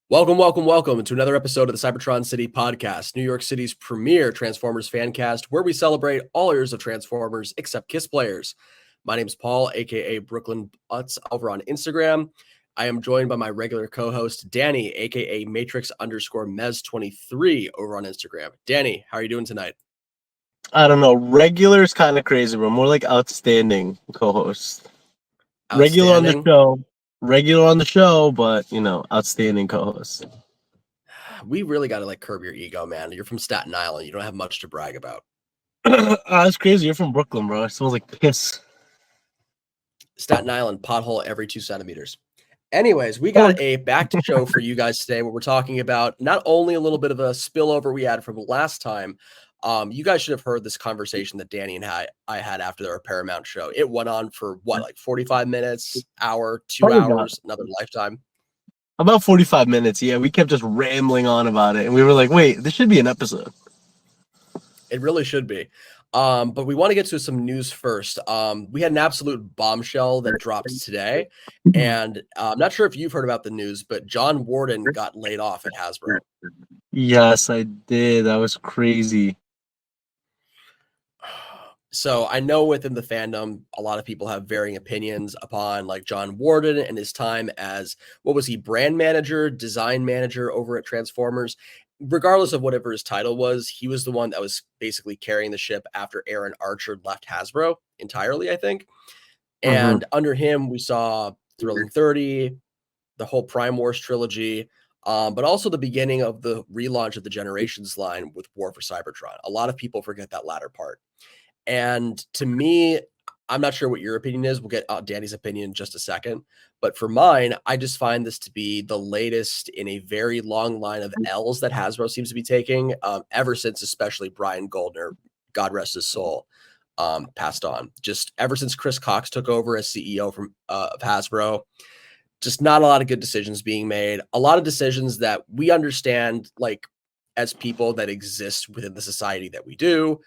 Welcome to another episode of the Cybertron City podcast, New York City's premier Transformers fan cast, where we celebrate all eras of Transformers except Kiss players. My name is Paul, aka Brooklyn Butts, over on Instagram. I am joined by my regular co-host, Danny, aka Matrix_Mez23 over on Instagram. Danny, how are you doing tonight? I don't know. Regular is kind of crazy, but more like outstanding co-host. Outstanding. Regular on the show, but outstanding co-host. We really got to curb your ego, man. You're from Staten Island. You don't have much to brag about. That's crazy. You're from Brooklyn, bro. It smells like piss. Staten Island, pothole every 2 centimeters. Anyways, we got a back to show for you guys today where we're talking about not only a little bit of a spillover we had from last time. You guys should have heard this conversation that Danny and I had after our Paramount show. It went on for what, 45 minutes, hour, 2 hours, another lifetime. About 45 minutes. Yeah, we kept just rambling on about it. And we were like, wait, this should be an episode. It really should be. But we want to get to some news first. We had an absolute bombshell that dropped today. And I'm not sure if you've heard about the news, but John Warden got laid off at Hasbro. Yes, I did. That was crazy. So I know within the fandom, a lot of people have varying opinions upon John Warden and his time as, what was he, brand manager, design manager over at Transformers. Regardless of whatever his title was, he was the one that was basically carrying the ship after Aaron Archer left Hasbro entirely, I think. And under him, we saw Thrilling 30, the whole Prime Wars trilogy, but also the beginning of the relaunch of the Generations line with War for Cybertron. A lot of people forget that latter part. And to me, I'm not sure what your opinion is. We'll get Danny's opinion in just a second. But for mine, I just find this to be the latest in a very long line of L's that Hasbro seems to be taking ever since, especially Brian Goldner, God rest his soul, passed on. Just ever since Chris Cox took over as CEO of Hasbro, just not a lot of good decisions being made. A lot of decisions that we understand, as people that exist within the society that we do.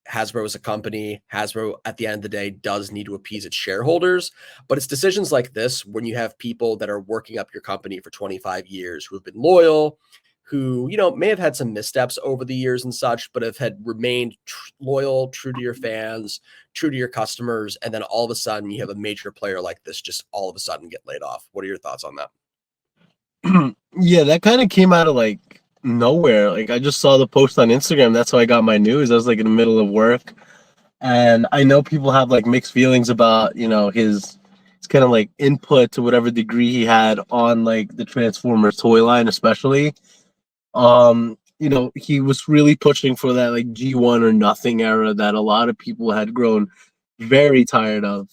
Hasbro is a company. Hasbro, at the end of the day, does need to appease its shareholders. But it's decisions like this when you have people that are working up your company for 25 years who have been loyal, who, may have had some missteps over the years and such, but have had remained loyal, true to your fans, true to your customers. And then all of a sudden you have a major player like this just all of a sudden get laid off. What are your thoughts on that? Yeah, that kind of came out of nowhere. I just saw the post on Instagram. That's how I got my news. I was in the middle of work, and I know people have mixed feelings about his kind of input to whatever degree he had on the Transformers toy line, especially. He was really pushing for that G1 or nothing era that a lot of people had grown very tired of.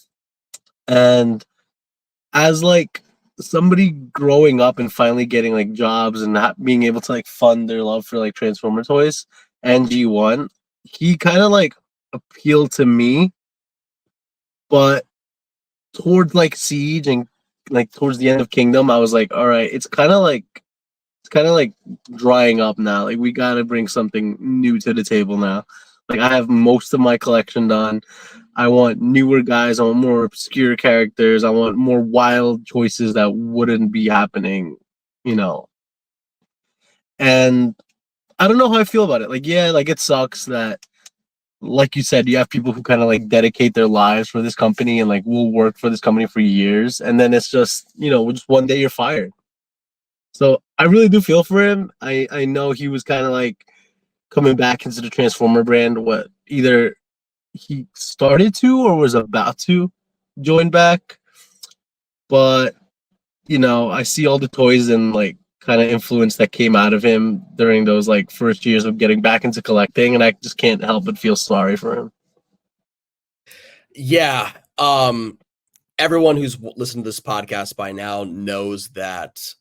And as somebody growing up and finally getting jobs and not being able to fund their love for Transformer toys and G1, he kind of appealed to me. But towards Siege and towards the end of Kingdom, I was all right, it's kind of drying up now. We got to bring something new to the table now. I have most of my collection done. I want newer guys. I want more obscure characters. I want more wild choices that wouldn't be happening, And I don't know how I feel about it. It sucks that, like you said, you have people who kind of dedicate their lives for this company and will work for this company for years. And then it's just, just one day you're fired. So I really do feel for him. I know he was kind of coming back into the Transformer brand. What either he started to or was about to join back, but I see all the toys and kind of influence that came out of him during those first years of getting back into collecting, and I just can't help but feel sorry for him. Yeah. Everyone who's listened to this podcast by now knows that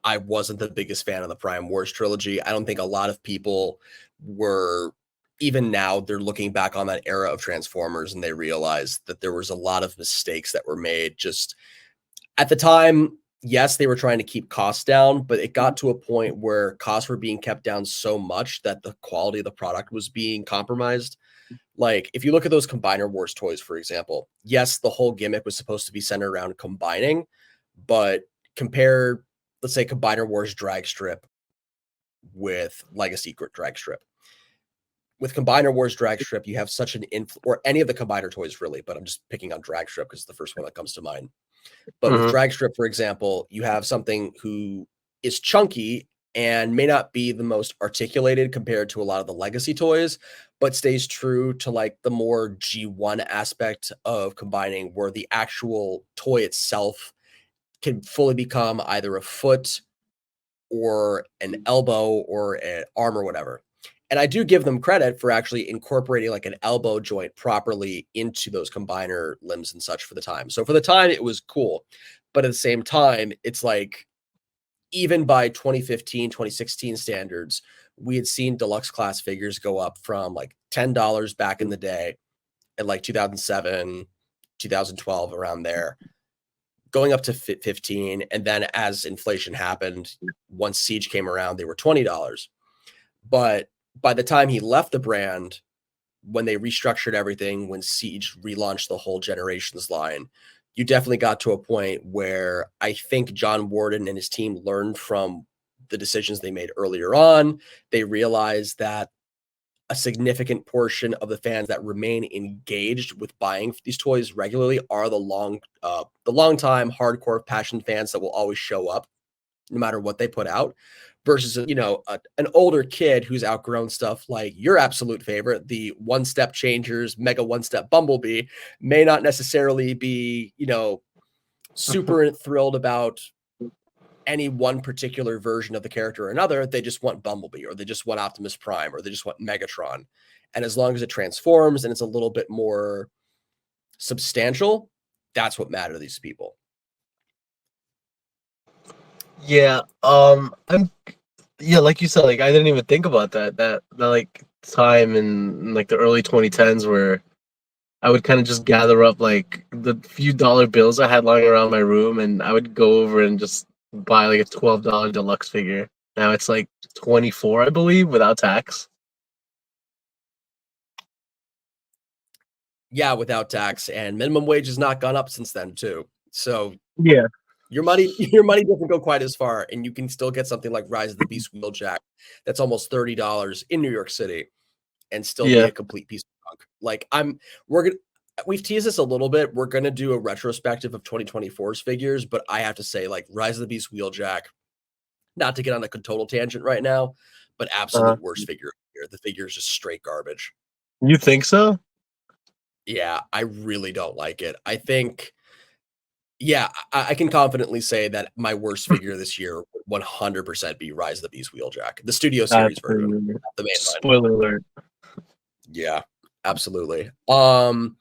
I wasn't the biggest fan of the Prime Wars trilogy. I don't think a lot of people were. Even now, they're looking back on that era of Transformers and they realize that there was a lot of mistakes that were made. Just at the time, yes, they were trying to keep costs down, but it got to a point where costs were being kept down so much that the quality of the product was being compromised. If you look at those Combiner Wars toys, for example, yes, the whole gimmick was supposed to be centered around combining, but compare let's say Combiner Wars drag strip with Legacy drag strip. With Combiner Wars drag strip, you have such an or any of the Combiner toys really, but I'm just picking on drag strip because it's the first one that comes to mind. But with drag strip, for example, you have something who is chunky and may not be the most articulated compared to a lot of the legacy toys, but stays true to like the more G1 aspect of combining, where the actual toy itself can fully become either a foot or an elbow or an arm or whatever. And I do give them credit for actually incorporating like an elbow joint properly into those combiner limbs and such for the time. So for the time, it was cool. But at the same time, it's like, even by 2015, 2016 standards, we had seen deluxe class figures go up from like $10 back in the day in like 2007, 2012, around there, going up to 15. And then as inflation happened, once Siege came around, they were $20. But by the time he left the brand, when they restructured everything, when Siege relaunched the whole Generations line, you definitely got to a point where I think John Warden and his team learned from the decisions they made earlier on. They realized that a significant portion of the fans that remain engaged with buying these toys regularly are the long time hardcore passion fans that will always show up no matter what they put out, versus an older kid who's outgrown stuff like your absolute favorite, the One Step Changers Mega One Step Bumblebee, may not necessarily be super thrilled about any one particular version of the character or another. They just want Bumblebee, or they just want Optimus Prime, or they just want Megatron. And as long as it transforms and it's a little bit more substantial, that's what matters to these people. Yeah, like you said, like I didn't even think about that like time in like the early 2010s where I would kind of just gather up like the few dollar bills I had lying around my room, and I would go over and just buy like a $12 deluxe figure. Now it's like 24, I believe, without tax. Yeah, without tax, and minimum wage has not gone up since then too. So yeah, your money doesn't go quite as far, and you can still get something like Rise of the Beast Wheeljack that's almost $30 in New York City and still be yeah. a complete piece of junk. Like we've teased this a little bit. We're gonna do a retrospective of 2024's figures, but I have to say, like, Rise of the Beast Wheeljack, not to get on a total tangent right now, but absolute worst figure here. The figure is just straight garbage. You think so? Yeah, I really don't like it. I think, yeah, I can confidently say that my worst figure this year would 100% be Rise of the Beast Wheeljack, the Studio Series version, the main line. Spoiler alert. Yeah, absolutely. Want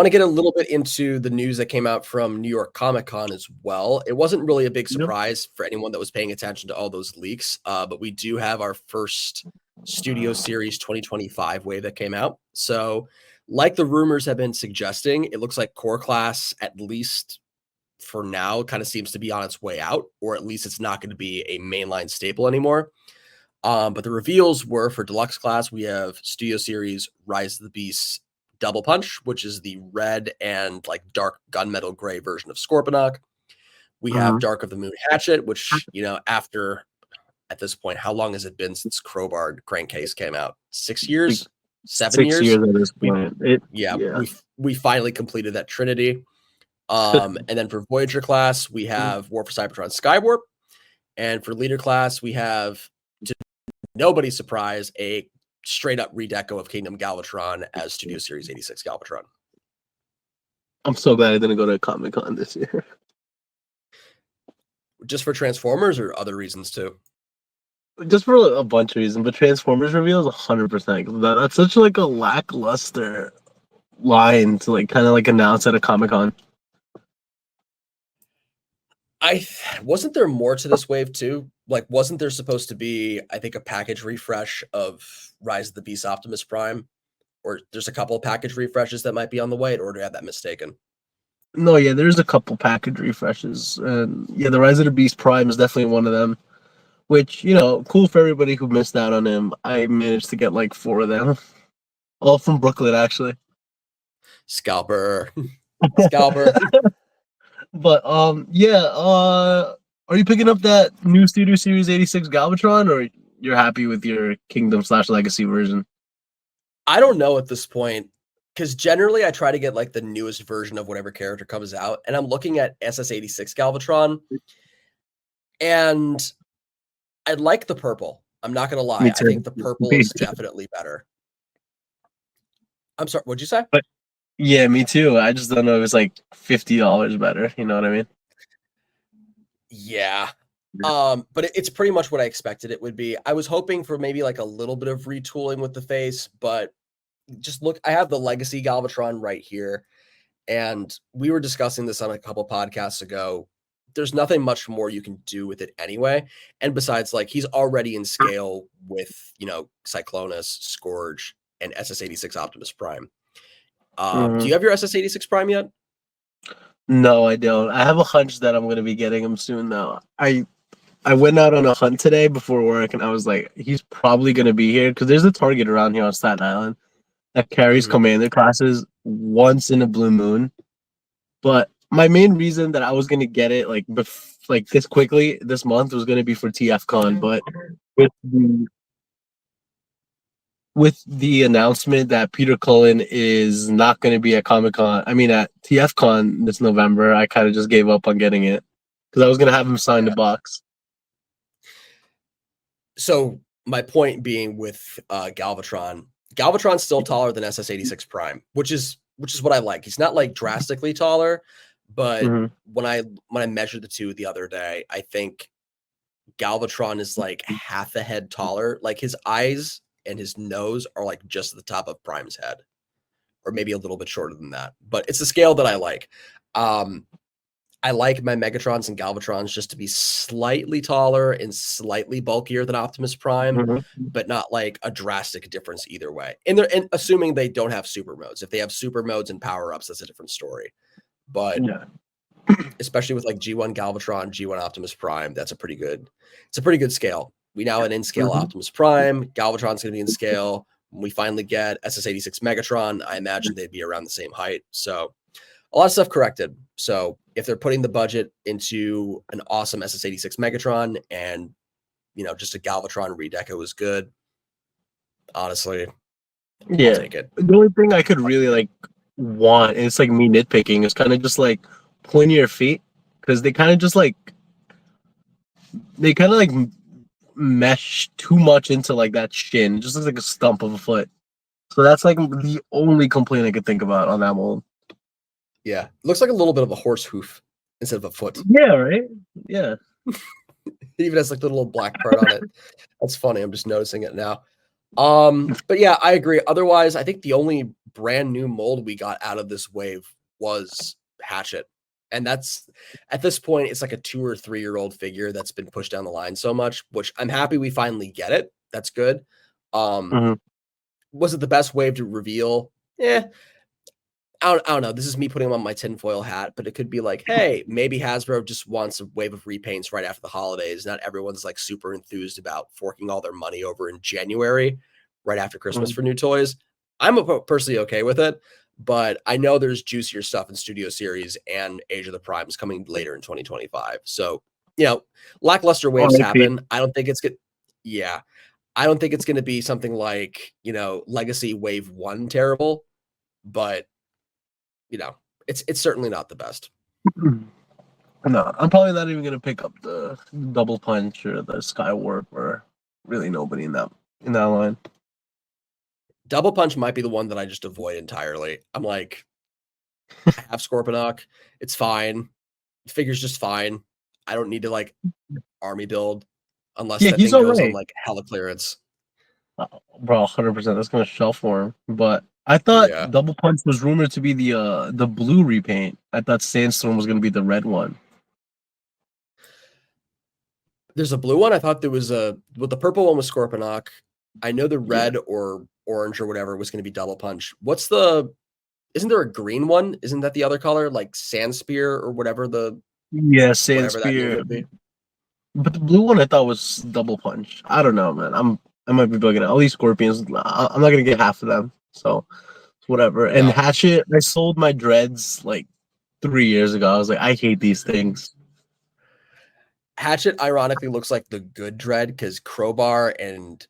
to get a little bit into the news that came out from New York Comic Con as well. It wasn't really a big surprise for anyone that was paying attention to all those leaks, but we do have our first Studio Series 2025 wave that came out. So, like the rumors have been suggesting, it looks like Core Class, at least for now, kind of seems to be on its way out, or at least it's not going to be a mainline staple anymore. But the reveals were for Deluxe Class, we have Studio Series Rise of the Beasts Double Punch, which is the red and like dark gunmetal gray version of Scorponok. We have Dark of the Moon Hatchet, which, after, at this point, how long has it been since Crowbar Crankcase came out? 6 years? 7 years? 6 years at this point. We finally completed that trinity. And then for Voyager class, we have War for Cybertron Skywarp. And for Leader class, we have, to nobody's surprise, a straight up redeco of Kingdom Galvatron as Studio Series 86 Galvatron. I'm so glad I didn't go to Comic Con this year. Just for Transformers or other reasons too? Just for a bunch of reasons, but Transformers reveal is 100%. That's such like a lackluster line to like kind of like announce at a Comic Con. Wasn't there more to this wave too? Like, wasn't there supposed to be, I think, a package refresh of Rise of the Beast Optimus Prime? Or there's a couple of package refreshes that might be on the way, or do I have that mistaken? No, yeah, there's a couple package refreshes. And yeah, the Rise of the Beast Prime is definitely one of them. Which, cool for everybody who missed out on him. I managed to get like 4 of them. All from Brooklyn, actually. Scalper. Scalper. But Are you picking up that new Studio Series 86 Galvatron, or you're happy with your Kingdom/Legacy version? I don't know at this point because generally I try to get like the newest version of whatever character comes out, and I'm looking at SS86 Galvatron, and I like the purple. I'm not gonna Me lie. I too. think the purple Me is too. definitely better. I'm sorry, what'd you say? But yeah, me too. I just don't know if it's like $50 better. You know what I mean? Yeah. But it's pretty much what I expected it would be. I was hoping for maybe like a little bit of retooling with the face, but just look, I have the Legacy Galvatron right here, and we were discussing this on a couple podcasts ago. There's nothing much more you can do with it anyway. And besides, like he's already in scale with, Cyclonus, Scourge, and SS86 Optimus Prime. Do Mhm. you have your SS86 Prime yet? No, I don't. I have a hunch that I'm gonna be getting him soon, though. I went out on a hunt today before work, and I was like, he's probably gonna be here because there's a Target around here on Staten Island that carries Mhm. commander classes once in a blue moon. But my main reason that I was gonna get it like this quickly this month was gonna be for TFCon, but with the with the announcement that Peter Cullen is not going to be at Comic Con, I mean at TFCon this November, I kind of just gave up on getting it because I was going to have him sign the Yeah. box. So my point being with Galvatron's still taller than SS86 Prime, which is what I like. He's not like drastically taller, but Mm-hmm. when I measured the two the other day, I think Galvatron is like half a head taller. Like his eyes and his nose are like just at the top of Prime's head, or maybe a little bit shorter than that. But it's a scale that I like. Um, I like my Megatrons and Galvatrons just to be slightly taller and slightly bulkier than Optimus Prime, Mm-hmm. but not like a drastic difference either way. And assuming they don't have super modes. If they have super modes and power ups, that's a different story. But Yeah. especially with like G1 Galvatron, G1 Optimus Prime, it's a pretty good scale. We now have in scale Mm-hmm. Optimus Prime, Galvatron's going to be in scale. When we finally get SS86 Megatron, I imagine they'd be around the same height. So a lot of stuff corrected. So if they're putting the budget into an awesome SS86 Megatron and just a Galvatron redeco is good, honestly, I'll Yeah. take it. The only thing I could really like want, and it's like me nitpicking, is kind of just like pointier feet because they kind of like mesh too much into like that shin. It just looks like a stump of a foot. So that's like the only complaint I could think about on that mold. Yeah, it looks like a little bit of a horse hoof instead of a foot. Yeah, right. Yeah. It even has like the little black part on it. That's funny. I'm just noticing it now. But yeah, I agree. Otherwise, I think the only brand new mold we got out of this wave was Hatchet. And that's at this point, it's like a 2 or 3 year old figure that's been pushed down the line so much, which I'm happy we finally get it. That's good. Um, Mhm. was it the best wave to reveal? Yeah, I don't know. This is me putting on my tinfoil hat, but it could be like, hey, maybe Hasbro just wants a wave of repaints right after the holidays. Not everyone's like super enthused about forking all their money over in January, right after Christmas Mhm. for new toys. Personally okay with it, but I know there's juicier stuff in Studio Series and Age of the Primes coming later in 2025. So, lackluster waves RIP. happen. I don't think it's good. Yeah. I don't think it's going to be something like, Legacy Wave 1 terrible, but it's certainly not the best. No, I'm probably not even gonna pick up the double punch or the sky warp or really nobody in that line. Double Punch might be the one that I just avoid entirely. I'm like, I have Scorponok. It's fine. The figure's just fine. I don't need to like army build unless Yeah, that he's thing goes on alright. like hella clearance. Bro, 100%. That's gonna shelf for him. But I thought Yeah. double punch was rumored to be the blue repaint. I thought Sandstorm was gonna be the red one. There's a blue one. I thought there was the purple one was Scorponok. I know the Yeah. red or orange or whatever was going to be Double Punch. Isn't there a green one? Isn't that the other color? Like Sand Spear or Yeah, Sand whatever that name Spear. would be? But the blue one I thought was double punch. I don't know, man. I might be bugging out. All these scorpions, I'm not gonna get half of them. So whatever. And No. Hatchet, I sold my dreads like 3 years ago. I was like, I hate these things. Hatchet ironically looks like the good Dread because Crowbar and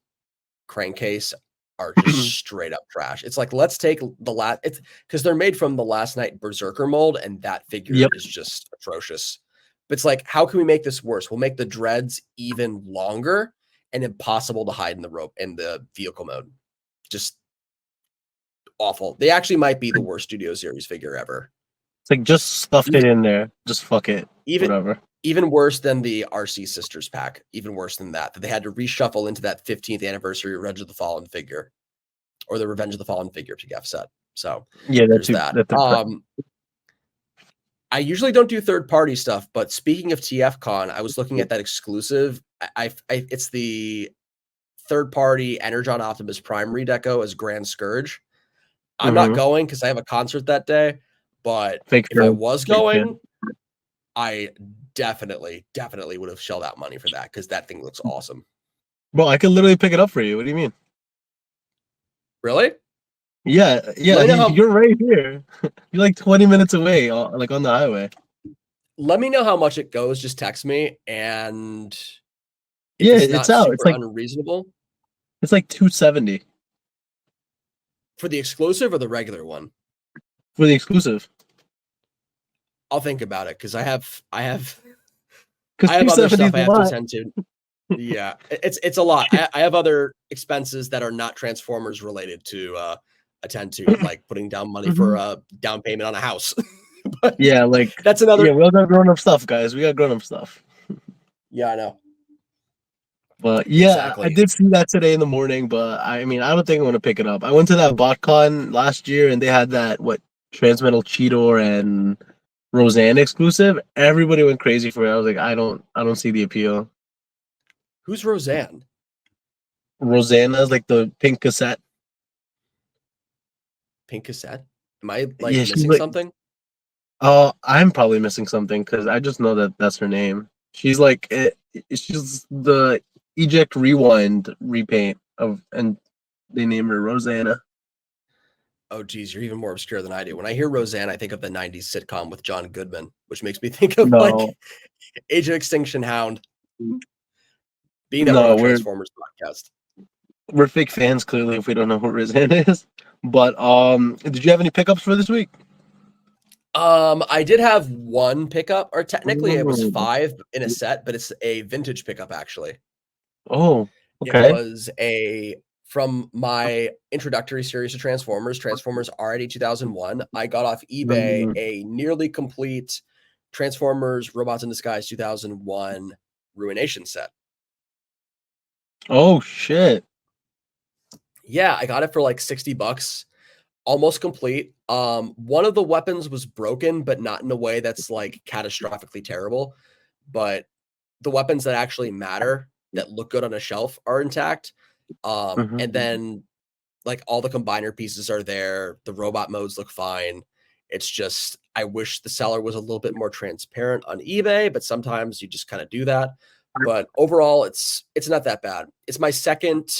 Crankcase are just straight up trash. It's like, let's take the last, it's because they're made from the Last Night Berserker mold, and that figure Yep. is just atrocious. But it's like, how can we make this worse? We'll make the dreads even longer and impossible to hide in the rope in the vehicle mode. Just awful. They actually might be the worst Studio Series figure ever. It's like just stuffed it in there. Just fuck it. Even Whatever. even worse than the RC Sisters pack. Even worse than that. That they had to reshuffle into that 15th anniversary Revenge of the Fallen figure, or the Revenge of the Fallen figure PGF set. So Yeah, there's that. I usually don't do third party stuff, but speaking of TFCon, I was looking at that exclusive. It's the third party Energon Optimus Prime redeco as Grand Scourge. I'm not going because I have a concert that day, but if I was going, I definitely would have shelled out money for that because that thing looks awesome. Bro, I could literally pick it up for you. What do you mean? Really? Yeah. You're right here. You're like 20 minutes away, like on the highway. Let me know how much it goes. Just text me, and yeah, it's out. It's like unreasonable. It's like $270 for the exclusive or the regular one. For the exclusive, I'll think about it because I have other stuff I have to attend to. Yeah, it's a lot. I have other expenses that are not Transformers related to attend to, like putting down money for a down payment on a house. But yeah, like that's another. Yeah, we all got grown up stuff, guys. We got grown up stuff. Yeah, I know. But yeah, exactly. I did see that today in the morning, but I mean, I don't think I'm gonna pick it up. I went to that BotCon last year, and they had that Transmetal Cheetor and Roseanne exclusive. Everybody went crazy for it. I was like, I don't see the appeal. Who's Roseanne? Rosanna's like the pink cassette. Pink cassette? Am I missing something? Oh, I'm probably missing something because I just know that that's her name. She's like she's the Eject Rewind repaint and they name her Rosanna. Oh, geez, you're even more obscure than I do. When I hear Roseanne, I think of the 90s sitcom with John Goodman, which makes me think of like Age of Extinction Hound. Being that we're on Transformers podcast. We're fake fans, clearly, if we don't know who Roseanne is. But did you have any pickups for this week? I did have one pickup, or technically it was 5 in a set, but it's a vintage pickup actually. Oh, okay. It was from my introductory series to Transformers RID 2001. I got off eBay a nearly complete Transformers Robots in Disguise 2001 Ruination set. Oh shit. Yeah, I got it for like $60. Almost complete. One of the weapons was broken, but not in a way that's like catastrophically terrible. But the weapons that actually matter, that look good on a shelf, are intact. And then like all the combiner pieces are there. The robot modes look fine. It's just, I wish the seller was a little bit more transparent on eBay, but sometimes you just kind of do that. But overall, it's not that bad. It's my second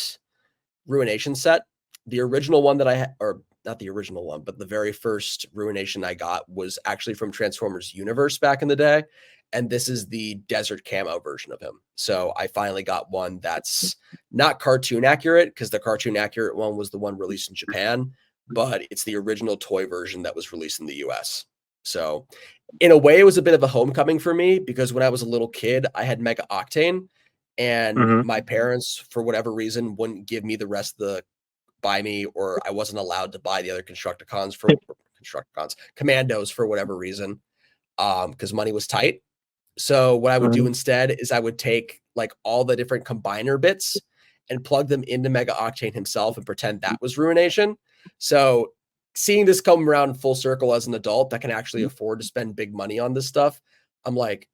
Ruination set. The original one that I had, or not the original one, but the very first Ruination I got was actually from Transformers Universe back in the day. And this is the desert camo version of him. So I finally got one that's not cartoon accurate, because the cartoon accurate one was the one released in Japan, but it's the original toy version that was released in the US. So in a way, it was a bit of a homecoming for me, because when I was a little kid, I had Mega Octane, and my parents, for whatever reason, wouldn't give me the rest of the by me, or I wasn't allowed to buy the other Commandos for whatever reason, because money was tight. So what I would do instead is I would take like all the different combiner bits and plug them into Mega Octane himself and pretend that was Ruination. So seeing this come around full circle as an adult that can actually afford to spend big money on this stuff, I'm like,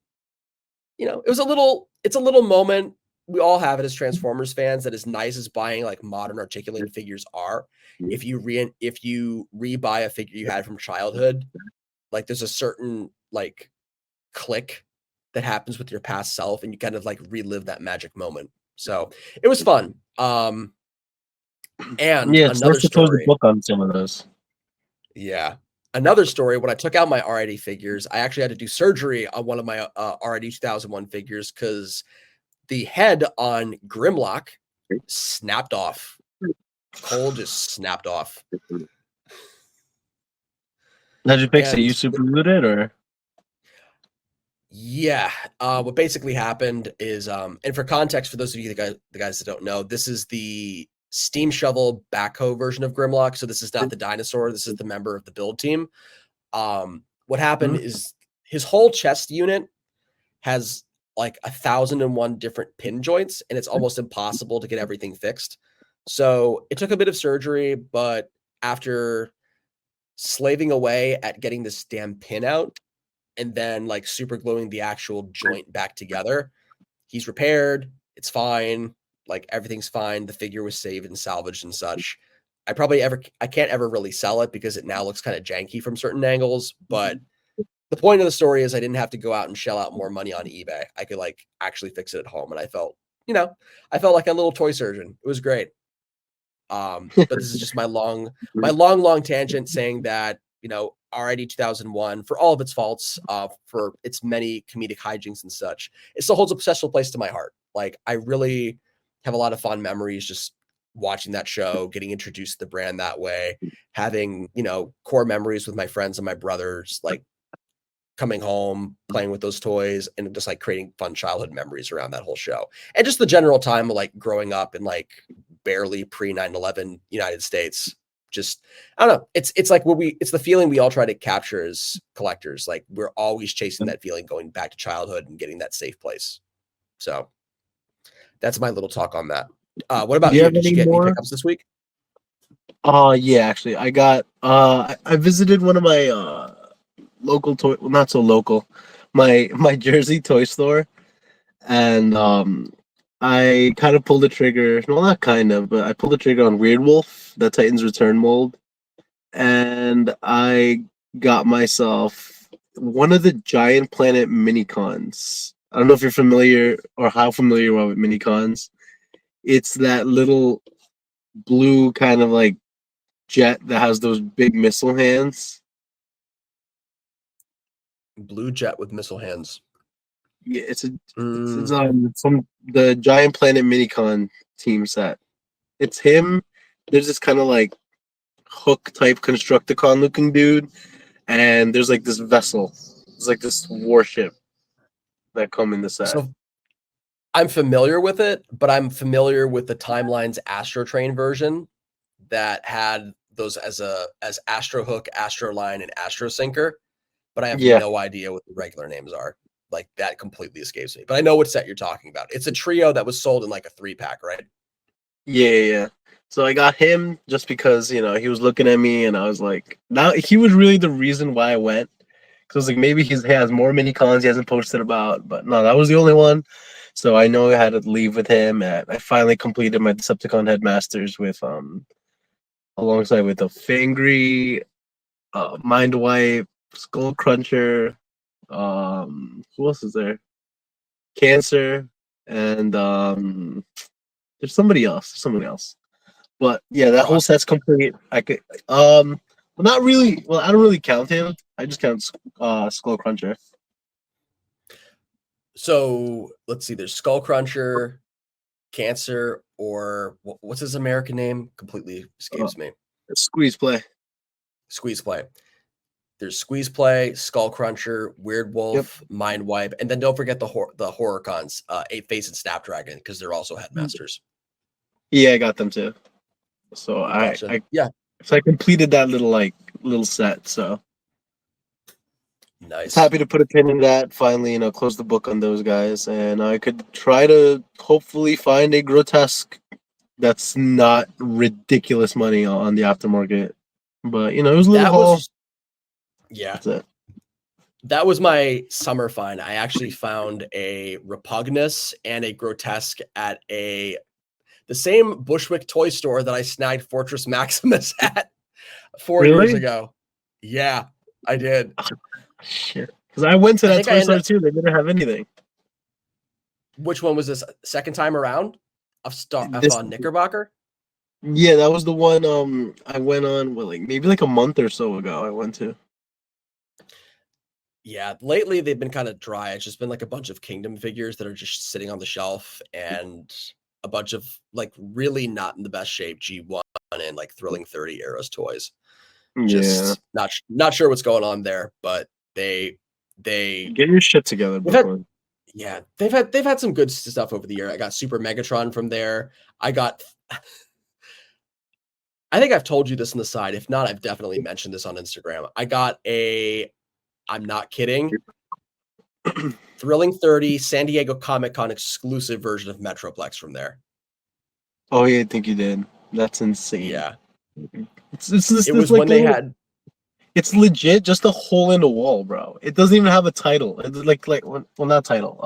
it's a little moment. We all have it as Transformers fans, that as nice as buying like modern articulated figures are, if you rebuy a figure you had from childhood, like there's a certain like click that happens with your past self, and you kind of like relive that magic moment. So it was fun. And yeah, another story. Book on some of those. Yeah. Another story, when I took out my RID figures, I actually had to do surgery on one of my RID 2001 figures because the head on Grimlock snapped off. Cold just snapped off. How'd you fix it? And You super glued it, or? yeah, what basically happened is, and for context, for those of you the guys that don't know, this is the steam shovel backhoe version of Grimlock. So this is not the dinosaur. This is the member of the build team. What happened is his whole chest unit has like 1,001 different pin joints, and it's almost impossible to get everything fixed. So it took a bit of surgery, but after slaving away at getting this damn pin out and then like super gluing the actual joint back together, he's repaired. It's fine. Like everything's fine. The figure was saved and salvaged and such. I can't ever really sell it because it now looks kind of janky from certain angles, but the point of the story is I didn't have to go out and shell out more money on eBay. I could like actually fix it at home. And I felt like a little toy surgeon. It was great. But this is just my long tangent saying that, RID 2001, for all of its faults, for its many comedic hijinks and such, it still holds a special place to my heart. Like I really have a lot of fond memories just watching that show, getting introduced to the brand that way, having, core memories with my friends and my brothers, like coming home, playing with those toys, and just like creating fun childhood memories around that whole show. And just the general time of like growing up in like barely pre 9/11 United States. Just, I don't know. It's like it's the feeling we all try to capture as collectors. Like we're always chasing that feeling, going back to childhood and getting that safe place. So that's my little talk on that. What about Do you you? have Did you any get any more? pickups this week? Yeah, actually, I got. I visited one of my local toy, well, not so local, my Jersey toy store, and I kind of pulled the trigger. Well, not kind of, but I pulled the trigger on Weird Wolf, the Titans Return mold, and I got myself one of the Giant Planet mini cons. I don't know if you're familiar or how familiar you are with mini cons. It's that little blue kind of like jet that has those big missile hands. Blue jet with missile hands. Yeah, it's from the Giant Planet Minicon team set. It's him. There's this kind of like hook type Constructicon looking dude, and there's like this vessel. It's like this warship that come in the set. So I'm familiar with it, but I'm familiar with the Timeline's Astro Train version that had those as Astro Hook, Astro Line, and Astro Sinker, but I have Yeah, no idea what the regular names are. Like that completely escapes me. But I know what set you're talking about. It's a trio that was sold in like a 3-pack, right? yeah. So I got him just because he was looking at me, and I was like, now he was really the reason why I went. Because I was like, maybe he has more mini cons he hasn't posted about, but no, that was the only one. So I know I had to leave with him, and I finally completed my Decepticon Headmasters with alongside with a Fangry, Mind Wipe, Skull Cruncher, who else is there? Cancer, and there's somebody else. Somebody else. But yeah, that whole Frost. set's complete. I could well, not really. Well, I don't really count him. I just count Skull Cruncher. So let's see. There's Skull Cruncher, Cancer, or what's his American name? Completely Uh, escapes me. Squeeze Play. Squeeze Play. There's Squeeze Play, Skull Cruncher, Weird Yep. Wolf, Mind Wipe, and then don't forget the horror cons, Eight Face and Snapdragon, because they're also headmasters. Yeah, I got them too. So Gotcha. so I completed that little set. So Nice. happy to put a pin in that. Finally, close the book on those guys, and I could try to hopefully find a grotesque that's not ridiculous money on the aftermarket. But it was a little That haul. was Yeah. That's it. That was my summer find. I actually found a Repugnus and a Grotesque at the same Bushwick toy store that I snagged Fortress Maximus at 4 years Really? ago. Yeah, I did. Shit. Because I went to I that think I toy ended store up, too. They didn't have anything. which one was this second time around? Of This Knickerbocker? Yeah, that was the one I went on like maybe like a month or so ago I went to. Yeah, lately they've been kind of dry. It's just been like a bunch of Kingdom figures that are just sitting on the shelf and a bunch of like really not in the best shape G1 and like Thrilling 30 Eras toys. Yeah. Just not sure what's going on there, but they they Get your shit together, they've had Brooklyn. yeah, they've had some good stuff over the year. I got Super Megatron from there. I got I think I've told you this on the side. If not, I've definitely mentioned this on Instagram. I got a I'm not kidding. Thrilling 30 San Diego Comic Con exclusive version of Metroplex from there. Oh yeah, I think you did. That's insane. Yeah. It's It this was like when they little. had It's legit just a hole in the wall, bro. It doesn't even have a title. It's like well, not title.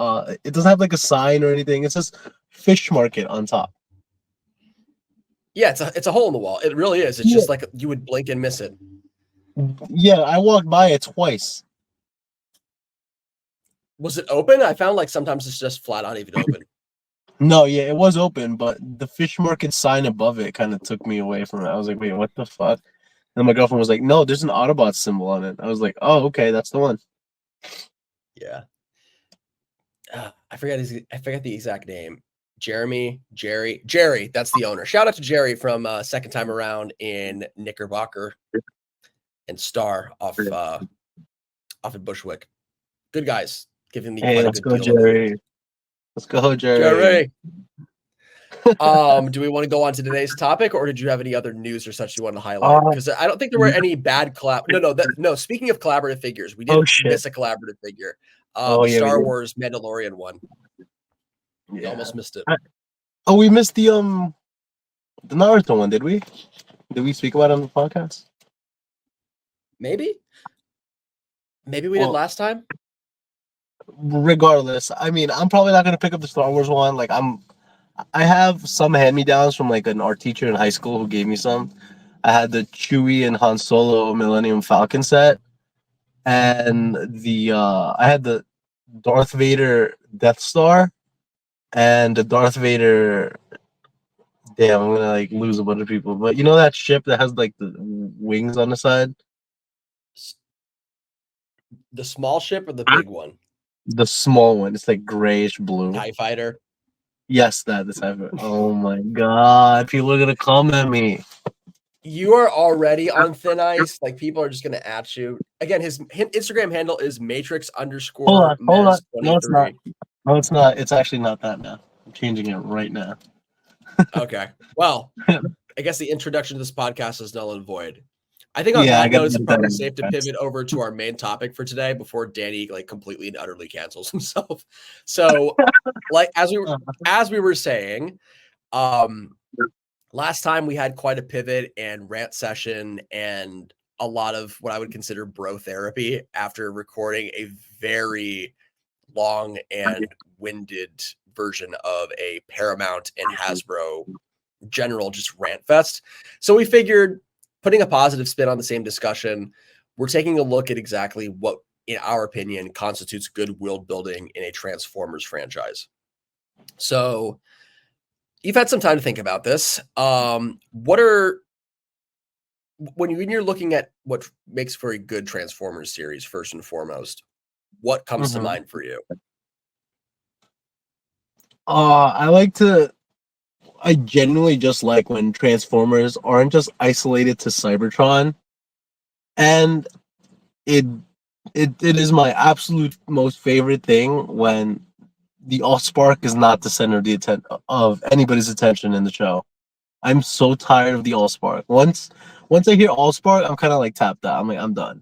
It doesn't have like a sign or anything. It's just fish market on top. yeah, it's a hole in the wall. It really is. It's Yeah, just like you would blink and miss it. yeah. I walked by it twice. Was it open? I found like sometimes it's just flat out even open. No, yeah, it was open, but the fish market sign above it kind of took me away from it. I was like, wait, what the fuck? And my girlfriend was like, no, there's an Autobot symbol on it. I was like, oh, okay, that's the one. Yeah. I forget the exact name. Jerry. That's the owner. Shout out to Jerry from second time around in Knickerbocker and Star off in Bushwick. Good guys, giving me Hey, quite a let's good go, deal over the years. Jerry. Let's go, Jerry. Jerry. Do we want to go on to today's topic, or did you have any other news or such you want to highlight? Uh, Because I don't think there were any bad collab. No. Speaking of collaborative figures, we oh did shit. miss a collaborative figure. Oh The yeah, we Star did. Wars Mandalorian one. We Yeah. almost missed it. Oh, we missed the Naruto one, did we? Did we speak about it on the podcast? Maybe we did Well, last time. regardless, I mean, I'm probably not gonna pick up the Star Wars one. Like, I have some hand-me-downs from like an art teacher in high school who gave me some. I had the Chewie and Han Solo Millennium Falcon set, and I had the Darth Vader Death Star and the Darth Vader. Damn, I'm gonna like lose a bunch of people, but you know that ship that has like the wings on the side, The small ship or the big one? the small one. It's like grayish blue. TIE fighter. Yes, that is ever. Oh my god, people are gonna come at me. You are already on thin ice. Like people are just gonna at you. Again, his Instagram handle is matrix underscore Hold on. Mez No, it's not. 23. No, it's not. It's actually not that now. I'm changing it right now. Okay. Well, I guess the introduction to this podcast is null and void. I think on Yeah, I that gotta note, it's get that probably in safe to fast. pivot over to our main topic for today before Danny like completely and utterly cancels himself. So, like as we were saying, um, last time we had quite a pivot and rant session and a lot of what I would consider bro therapy after recording a very long and winded version of a Paramount and Hasbro general just rant fest. So we figured putting a positive spin on the same discussion, we're taking a look at exactly what, in our opinion, constitutes good world building in a Transformers franchise. So you've had some time to think about this. What are when you're looking at what makes for a good Transformers series, first and foremost, what comes to Mhm. mind for you? I like to. I genuinely just like when Transformers aren't just isolated to Cybertron, and it it is my absolute most favorite thing when the Allspark is not the center of the of anybody's attention in the show. I'm so tired of the Allspark. Once I hear Allspark, I'm kind of like tapped out. I'm like, I'm done.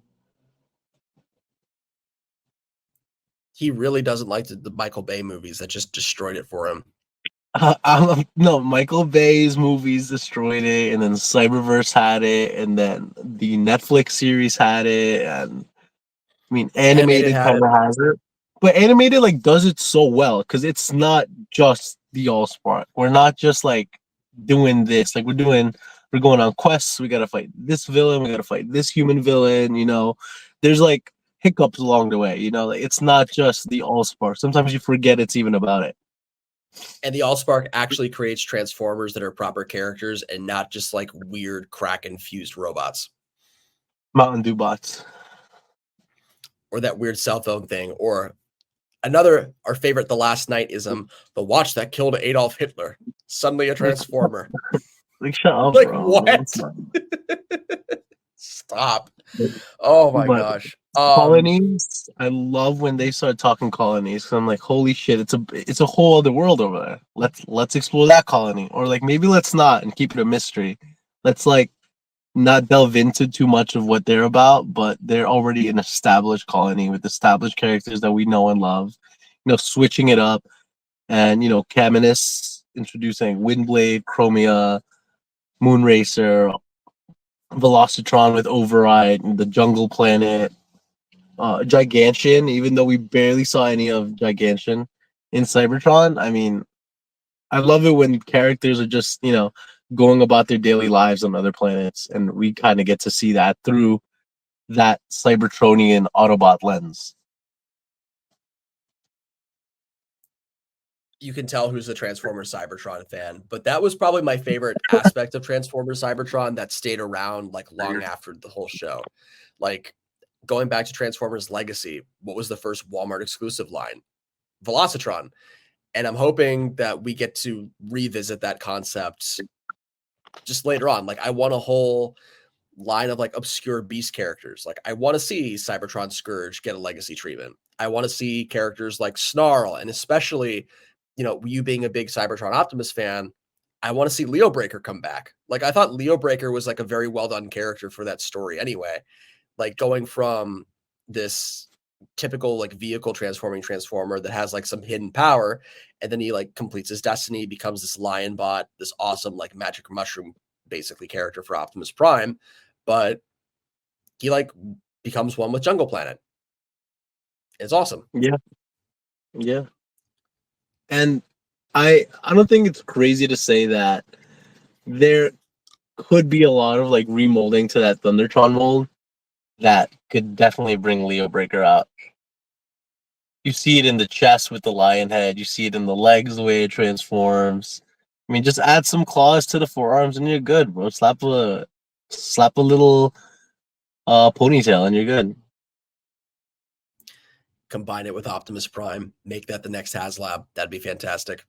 He really doesn't like the Michael Bay movies that just destroyed it for him. No, Michael Bay's movies destroyed it, and then Cyberverse had it, and then the Netflix series had it, and I mean, Animated animated had kind it. of has it, but animated like does it so well because it's not just the Allspark. We're not just like doing this. Like we're going on quests. We gotta fight this villain. We gotta fight this human villain. You know, there's like hiccups along the way. You know, like, it's not just the Allspark. Sometimes you forget it's even about it. And the Allspark actually creates Transformers that are proper characters and not just like weird crack-infused robots. Mountain Dew bots. Or that weird cell phone thing. Or another, our favorite, The Last Night ism, the watch that killed Adolf Hitler. Suddenly a Transformer. Like, shut up, Like, bro. what? Stop. Oh my But gosh. colonies, I love when they start talking colonies. Cause I'm like, holy shit, it's a whole other world over there. Let's explore that colony, or like maybe let's not and keep it a mystery. Let's like not delve into too much of what they're about, but they're already an established colony with established characters that we know and love. You know, switching it up, and you know, Caminus introducing Windblade, Chromia, Moonracer, Velocitron with Override, and the Jungle Planet, Gigantian. Even though we barely saw any of Gigantian in Cybertron, I mean, I love it when characters are just going about their daily lives on other planets, and we kind of get to see that through that Cybertronian Autobot lens. You can tell who's a Transformers Cybertron fan, but that was probably my favorite aspect of Transformers Cybertron that stayed around like long after the whole show. Like going back to Transformers Legacy, what was the first Walmart exclusive line? Velocitron. And I'm hoping that we get to revisit that concept just later on. Like I want a whole line of like obscure beast characters. Like I want to see Cybertron Scourge get a legacy treatment. I want to see characters like Snarl, and especially, you being a big Cybertron Optimus fan, I want to see Leo Breaker come back. Like I thought Leo Breaker was like a very well done character for that story anyway. Like going from this typical like vehicle transforming transformer that has like some hidden power, and then he like completes his destiny, becomes this lion bot, this awesome like magic mushroom basically character for Optimus Prime, but he like becomes one with Jungle Planet. It's awesome. Yeah, yeah. And I don't think it's crazy to say that there could be a lot of like remolding to that Thundertron mold that could definitely bring Leo Breaker out. You see it in the chest with the lion head. You see it in the legs the way it transforms. I mean, just add some claws to the forearms and you're good, bro. Slap a little ponytail and you're good. Combine it with Optimus Prime, make that the next HasLab. That'd be fantastic.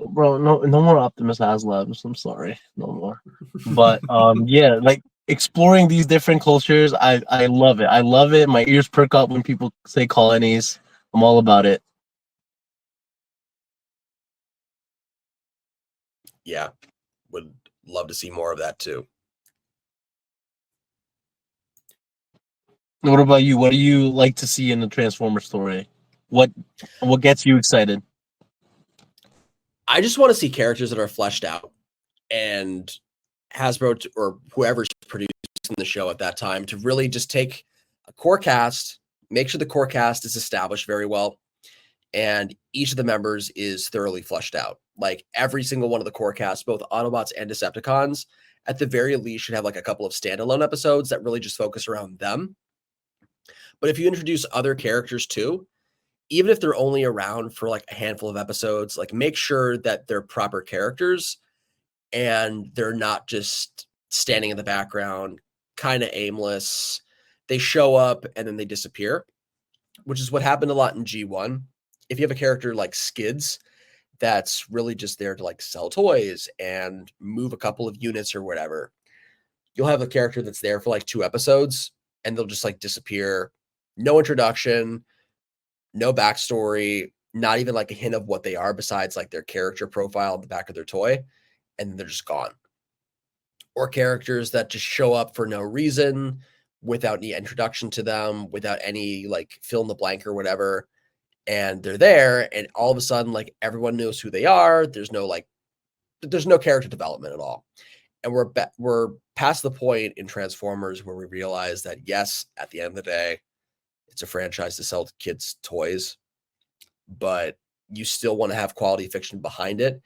Bro, no more Optimus HasLabs. I'm sorry, no more. But yeah, like exploring these different cultures, I love it. I love it. My ears perk up when people say colonies. I'm all about it. Yeah, would love to see more of that too. What about you? What do you like to see in the Transformer story? What gets you excited? I just want to see characters that are fleshed out, and Hasbro or whoever's producing the show at that time to really just take a core cast, make sure the core cast is established very well, and each of the members is thoroughly fleshed out. Like every single one of the core cast, both Autobots and Decepticons, at the very least should have like a couple of standalone episodes that really just focus around them. But if you introduce other characters too, even if they're only around for like a handful of episodes, like make sure that they're proper characters and they're not just standing in the background, kind of aimless. They show up and then they disappear, which is what happened a lot in G1. If you have a character like Skids that's really just there to like sell toys and move a couple of units or whatever, you'll have a character that's there for like 2 episodes and they'll just like disappear. No introduction, no backstory, not even like a hint of what they are besides like their character profile on the back of their toy, and then they're just gone. Or characters that just show up for no reason, without any introduction to them, without any like fill in the blank or whatever, and they're there, and all of a sudden like everyone knows who they are. There's no character development at all. And we're past the point in Transformers where we realize that yes, at the end of the day, it's a franchise to sell kids toys, but you still want to have quality fiction behind it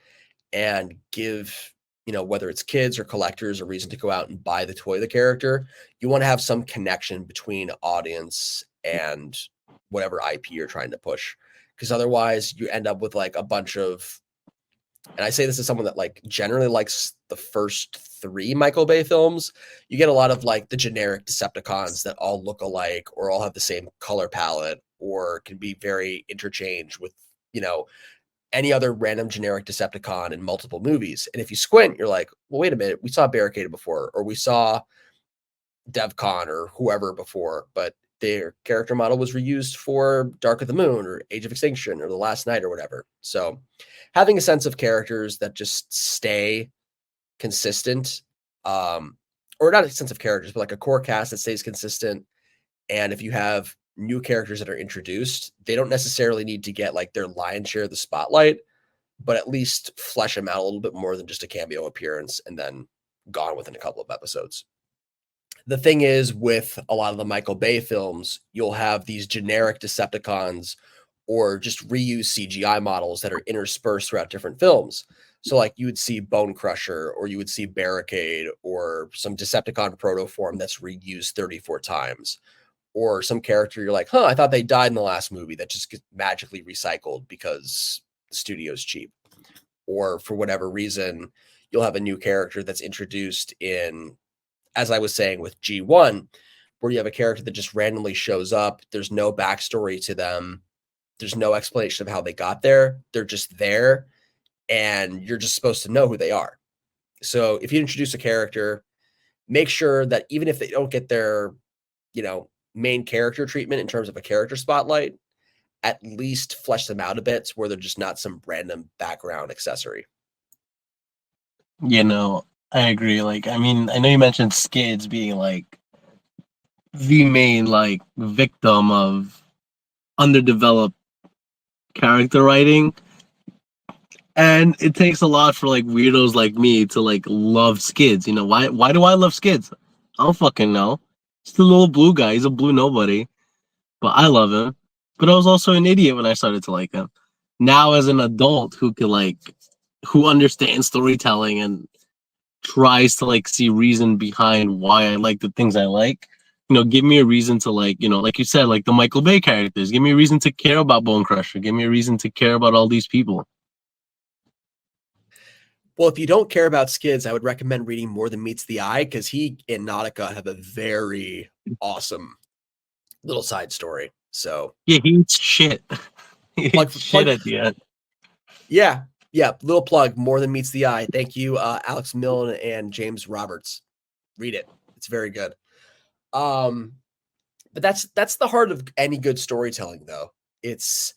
and give, whether it's kids or collectors, a reason to go out and buy the toy of the character. You want to have some connection between audience and whatever IP you're trying to push. Because otherwise you end up with like a bunch of and I say this as someone that like generally likes the first 3 Michael Bay films, you get a lot of like the generic Decepticons that all look alike or all have the same color palette or can be very interchanged with, you know, any other random generic Decepticon in multiple movies. And if you squint, you're like, well, wait a minute, we saw Barricaded before, or we saw DevCon or whoever before, but their character model was reused for Dark of the Moon or Age of Extinction or The Last Night or whatever. So having a sense of characters that just stay consistent, or not a sense of characters, but like a core cast that stays consistent. And if you have new characters that are introduced, they don't necessarily need to get like their lion's share of the spotlight, but at least flesh them out a little bit more than just a cameo appearance and then gone within a couple of episodes. The thing is, with a lot of the Michael Bay films, you'll have these generic Decepticons or just reuse CGI models that are interspersed throughout different films. So, like, you would see Bone Crusher, or you would see Barricade, or some Decepticon protoform that's reused 34 times, or some character you're like, huh, I thought they died in the last movie that just gets magically recycled because the studio's cheap. Or for whatever reason, you'll have a new character that's introduced in, as I was saying with G1, where you have a character that just randomly shows up. There's no backstory to them. There's no explanation of how they got there. They're just there, and you're just supposed to know who they are. So if you introduce a character, make sure that even if they don't get their, you know, main character treatment in terms of a character spotlight, at least flesh them out a bit where they're just not some random background accessory. You know, I agree. Like, I mean, I know you mentioned Skids being like the main like victim of underdeveloped character writing, and it takes a lot for like weirdos like me to like love Skids. You know, why do I love Skids? I don't fucking know. It's the little blue guy. He's a blue nobody, but I love him. But I was also an idiot when I started to like him. Now, as an adult who understands storytelling and tries to like see reason behind why I like the things I like. You know, give me a reason to like, you know, like you said, like the Michael Bay characters. Give me a reason to care about Bone Crusher. Give me a reason to care about all these people. Well, if you don't care about Skids, I would recommend reading More Than Meets the Eye, because he and Nautica have a very awesome little side story. So Yeah, he eats shit. He plug, eats shit plug, at the end. yeah, little plug. More Than Meets the Eye. Thank you, Alex Milne and James Roberts. Read it; it's very good. Um, but that's the heart of any good storytelling, though. It's,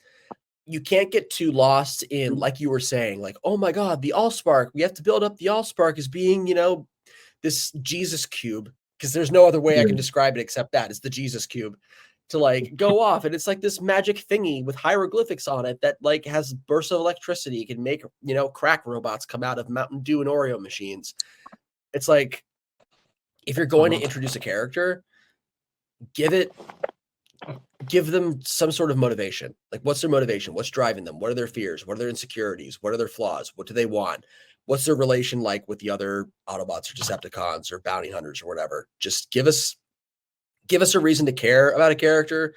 you can't get too lost in, like you were saying, like, oh my god, the Allspark. We have to build up the Allspark as being, you know, this Jesus cube, because there's no other way I Yeah. can describe it except that it's the Jesus cube, to like go off, and it's like this magic thingy with hieroglyphics on it that like has bursts of electricity, can make, you know, crack robots come out of Mountain Dew and Oreo machines. It's like, if you're going to introduce a character, give it give them some sort of motivation. Like, what's their motivation? What's driving them? What are their fears? What are their insecurities? What are their flaws? What do they want? What's their relation like with the other Autobots or Decepticons or bounty hunters or whatever? Just give us a reason to care about a character.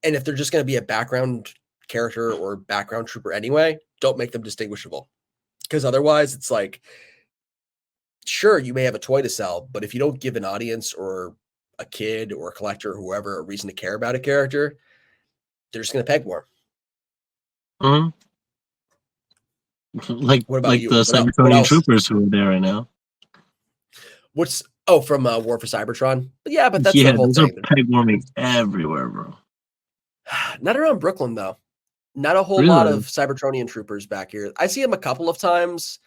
And if they're just going to be a background character or background trooper anyway, don't make them distinguishable. Because otherwise, it's like, sure, you may have a toy to sell, but if you don't give an audience or a kid or a collector or whoever a reason to care about a character, they're just going to peg more. Mhm. What about like you? the What Cybertronian else? troopers who are there right now. What's from War for Cybertron? But yeah, but that's their Yeah, whole those are thing. peg warming everywhere, bro. Not around Brooklyn though. Not a whole lot of Really? Cybertronian troopers back here. I see them a couple of times.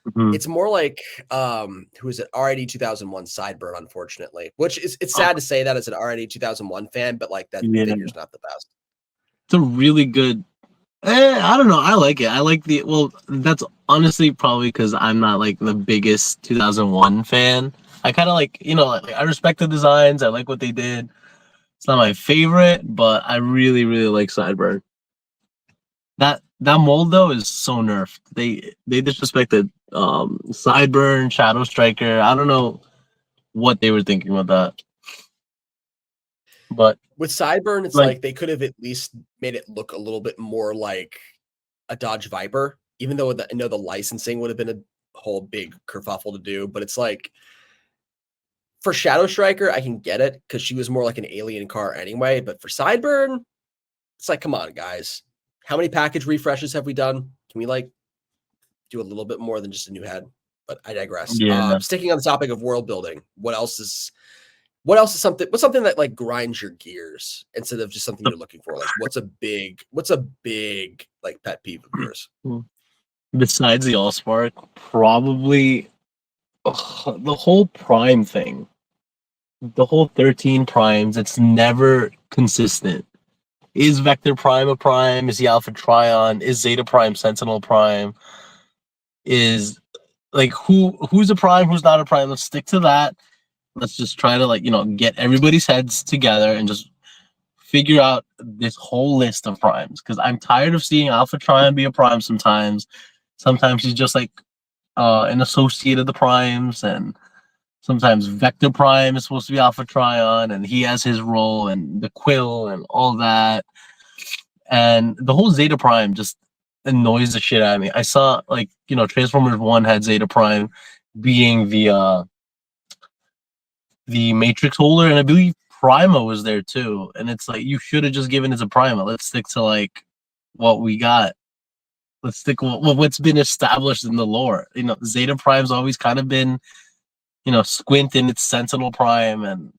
Mhm. It's more like who is it? RID 2001 Sideburn, unfortunately. Which is, it's Oh, sad to say that as an RID 2001 fan, but like that yeah, figure's not the best. it's a really good. I don't know. I like it. I like the. Well, that's honestly probably because I'm not like the biggest 2001 fan. I kind of like, you know, like I respect the designs. I like what they did. It's not my favorite, but I really, really like Sideburn. That mold though is so nerfed. They disrespected Sideburn, Shadow Striker. I don't know what they were thinking with that, but With Sideburn, it's like, like they could have at least made it look a little bit more like a Dodge Viper. even though I know the licensing would have been a whole big kerfuffle to do, but it's like for Shadow Striker, I can get it because she was more like an alien car anyway. But for Sideburn, it's like, come on, guys. How many package refreshes have we done? Can we like do a little bit more than just a new head? But I digress. Yeah. Sticking on the topic of world building, what's something that like grinds your gears instead of just something you're looking for? Like what's a big like pet peeve of yours? Besides the Allspark, probably the whole Prime thing. The whole 13 primes, it's never consistent. Is Vector Prime a prime? Is the Alpha Trion? Is Zeta Prime Sentinel Prime? Is like who's a prime, who's not a prime? Let's stick to that. Let's just try to get everybody's heads together and just figure out this whole list of primes. Because I'm tired of seeing Alpha Trion be a prime sometimes. Sometimes he's just like an associate of the primes, and sometimes Vector Prime is supposed to be Alpha Trion, and he has his role, and the Quill, and all that. And the whole Zeta Prime just annoys the shit out of me. I saw Transformers 1 had Zeta Prime being the Matrix holder, and I believe Prima was there too. And it's like, you should have just given it to Prima. Let's stick to like what we got. Let's stick with what's been established in the lore. Zeta Prime's always kind of been, Squint in its Sentinel Prime, and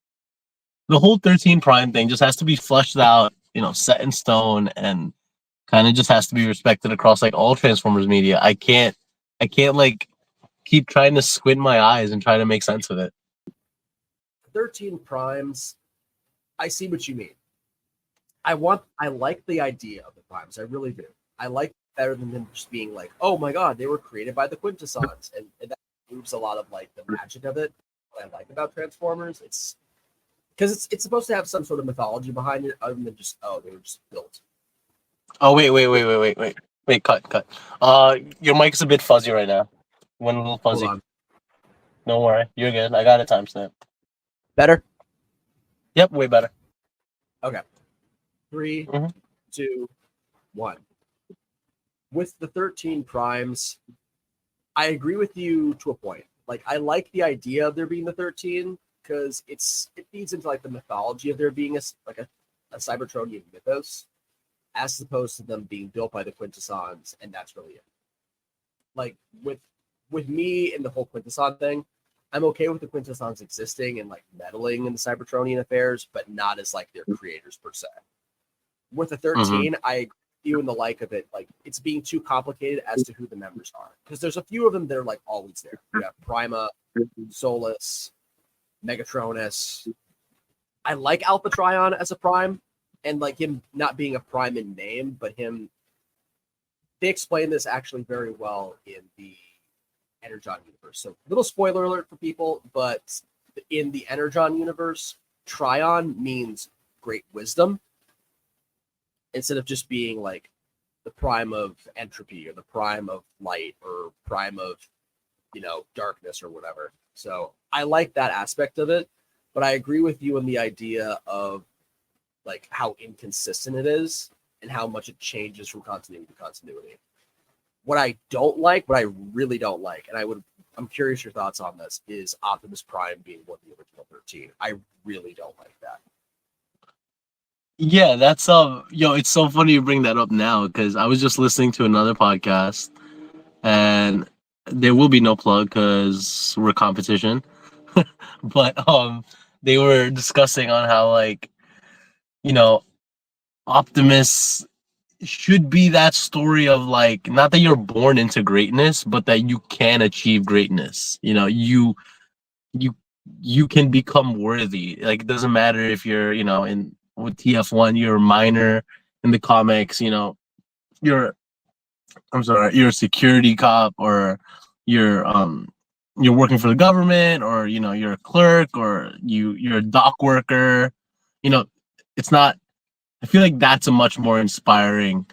the whole 13 Prime thing just has to be flushed out, set in stone, and kind of just has to be respected across like all Transformers media. I can't like keep trying to squint my eyes and try to make sense of it. 13 primes, I see what you mean. I like the idea of the primes. I really do. I like better than them just being like, oh my god, they were created by the Quintessons, and that moves a lot of like the magic of it. What I like about Transformers, it's because it's supposed to have some sort of mythology behind it, other than just they were just built. Oh wait, cut. Your mic's a bit fuzzy right now. Went a little fuzzy. Hold on. Don't worry, you're good. I got a timestamp. Better? Yep, way better. Okay. 3, Mm-hmm. 2, 1. With the 13 primes, I agree with you to a point. Like, I like the idea of there being the 13 because it feeds into like the mythology of there being a Cybertronian mythos, as opposed to them being built by the Quintessons, and that's really it. Like with me and the whole Quintesson thing, I'm okay with the Quintessons existing and like meddling in the Cybertronian affairs, but not as like their creators per se. With the 13, I agree with you in the like of it, like it's being too complicated as to who the members are. Because there's a few of them that are like always there. You have Prima, Solus, Megatronus. I like Alpha Trion as a prime, and like him not being a prime in name, but him. They explain this actually very well in the Energon universe. So, little spoiler alert for people, but in the Energon universe, Trion means great wisdom instead of just being like the prime of entropy or the prime of light or prime of darkness or whatever. So I like that aspect of it, but I agree with you on the idea of like how inconsistent it is and how much it changes from continuity to continuity. What I don't like, what I really don't like, and I'm curious your thoughts on this, is Optimus Prime being one of the original 13. I really don't like that. Yeah, that's it's so funny you bring that up now, because I was just listening to another podcast, and there will be no plug because we're competition. But they were discussing on how like Optimus should be that story of like, not that you're born into greatness, but that you can achieve greatness. You can become worthy. Like, it doesn't matter if you're in with TF1, you're a minor in the comics. You're you're a security cop, or you're working for the government, or you're a clerk, or you're a dock worker. It's not. I feel like that's a much more inspiring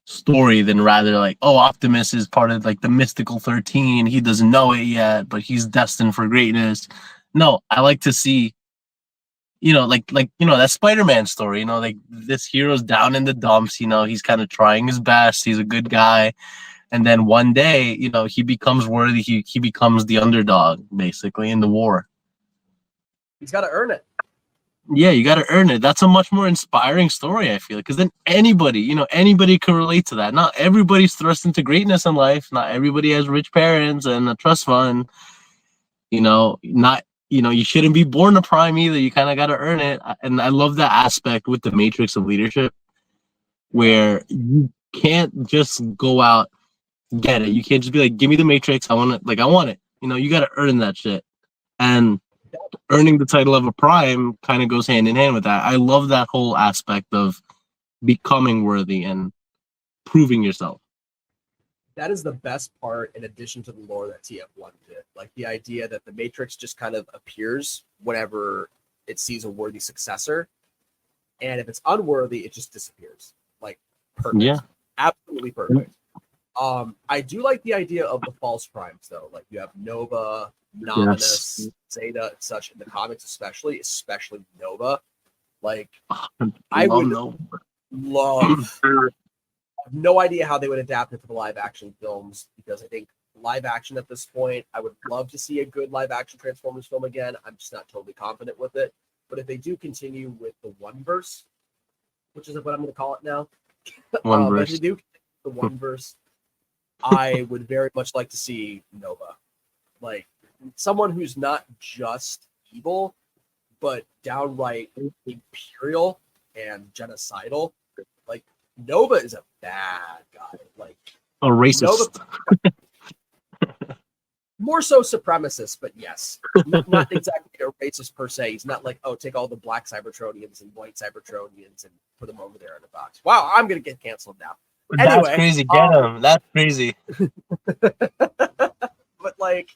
story than rather like, oh, Optimus is part of like the mystical 13. He doesn't know it yet, but he's destined for greatness. No, I like to see, like that Spider-Man story. Like, this hero's down in the dumps. He's kind of trying his best. He's a good guy, And then one day, he becomes worthy. He becomes the underdog, basically, in the war. He's got to earn it. Yeah, you got to earn it. That's a much more inspiring story, I feel, because then anybody can relate to that. Not everybody's thrust into greatness in life. Not everybody has rich parents and a trust fund. You shouldn't be born a prime either. You kind of got to earn it. And I love that aspect with the matrix of leadership, where you can't just go out, get it. You can't just be like, give me the matrix. I want it. I want it. You got to earn that shit. And earning the title of a prime kind of goes hand in hand with that. I love that whole aspect of becoming worthy and proving yourself. That is the best part, in addition to the lore that TF1 did. Like the idea that the Matrix just kind of appears whenever it sees a worthy successor. And if it's unworthy, it just disappears. Like, perfect. Yeah. Absolutely perfect. I do like the idea of the false primes, though. Like, you have Nova, Nominus, Zeta, and such in the comics, especially Nova. Like, I would love. I have no idea how they would adapt it to the live action films, because I think live action at this point, I would love to see a good live action Transformers film again. I'm just not totally confident with it. But if they do continue with the One-verse, which is what I'm going to call it now, if they do the One-verse, I would very much like to see Nova. Like, someone who's not just evil, but downright imperial and genocidal. Like, Nova is a bad guy. Like, a racist. Nova, more so supremacist, but yes. Not exactly a racist per se. He's not like, oh, take all the black Cybertronians and white Cybertronians and put them over there in a box. Wow, I'm going to get canceled now. Anyway, that's crazy. Get him. That's crazy. But, like,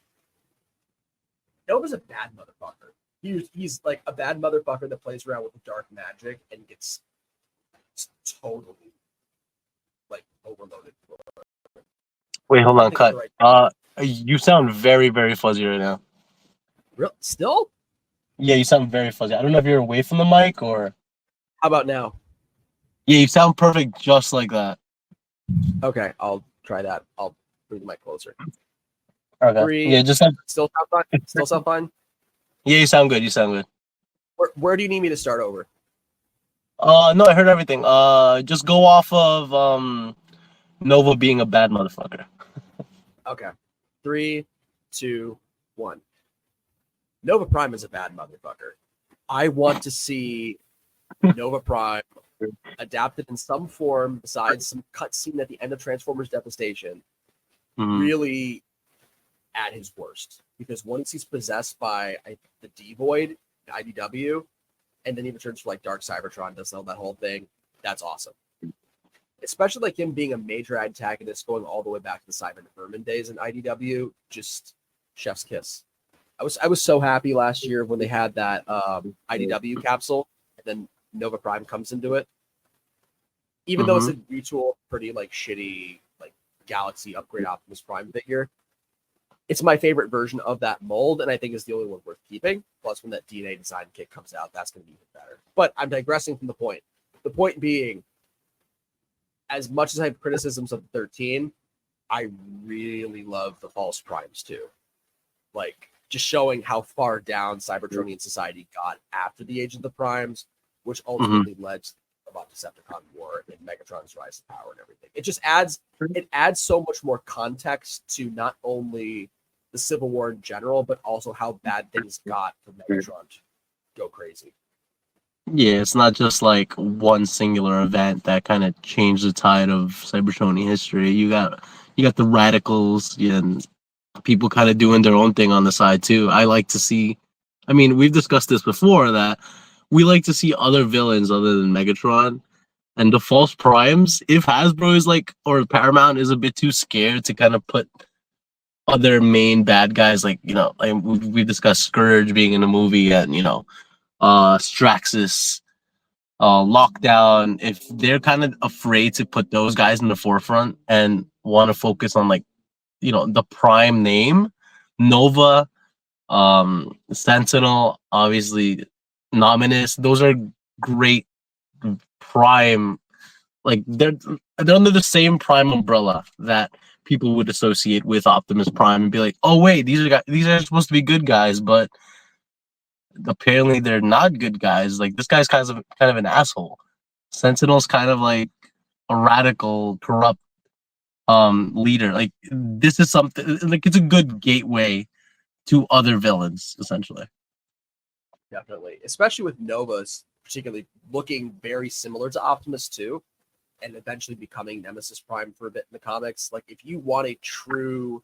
Nova's a bad motherfucker. He's like a bad motherfucker that plays around with the dark magic and gets totally overloaded. Wait, hold on, cut. You sound very, very fuzzy right now. Real still? Yeah, you sound very fuzzy. I don't know if you're away from the mic or. How about now? Yeah, you sound perfect, just like that. Okay, I'll try that. I'll bring the mic closer. Okay. Yeah, just still sound fine. Still sound fine. Yeah, you sound good. You sound good. Where do you need me to start over? No, I heard everything. Just go off of Nova being a bad motherfucker. Okay. 3, 2, 1. Nova Prime is a bad motherfucker. I want to see Nova Prime adapted in some form besides some cutscene at the end of Transformers Devastation. Really at his worst. Because once he's possessed by the D-Void, IDW, and then he returns for like Dark Cybertron, does all that whole thing, that's awesome. Especially like him being a major antagonist going all the way back to the Simon Herman days in IDW, just chef's kiss. I was so happy last year when they had that IDW capsule, and then Nova Prime comes into it. Even though it's a retool, pretty like shitty like Galaxy upgrade Optimus Prime figure, it's my favorite version of that mold, and I think it's the only one worth keeping. Plus, when that DNA design kit comes out, that's going to be even better. But I'm digressing from the point. The point being, as much as I have criticisms of 13, I really love the false primes too. Like, just showing how far down Cybertronian society got after the Age of the Primes, which ultimately led to about Decepticon War and Megatron's rise to power and everything. It just adds so much more context to not only the Civil War in general, but also how bad things got for Megatron to go crazy. Yeah, it's not just like one singular event that kind of changed the tide of Cybertronian history. You got the radicals and people kind of doing their own thing on the side too. I like to see. I mean, we've discussed this before that we like to see other villains other than Megatron. And the false primes, if Hasbro is like, or Paramount is a bit too scared to kind of put other main bad guys, like, like we discussed Scourge being in the movie, and Straxus, Lockdown, if they're kind of afraid to put those guys in the forefront and want to focus on like, the prime name, Nova, Sentinel, obviously Nominus, those are great prime, like they're under the same prime umbrella that people would associate with Optimus Prime and be like, "Oh wait, these are supposed to be good guys, but apparently they're not good guys. Like this guy's kind of an asshole. Sentinel's kind of like a radical, corrupt leader. Like this is something like it's a good gateway to other villains, essentially." Definitely, especially with Nova's particularly looking very similar to Optimus too, and eventually becoming Nemesis Prime for a bit in the comics. Like if you want a true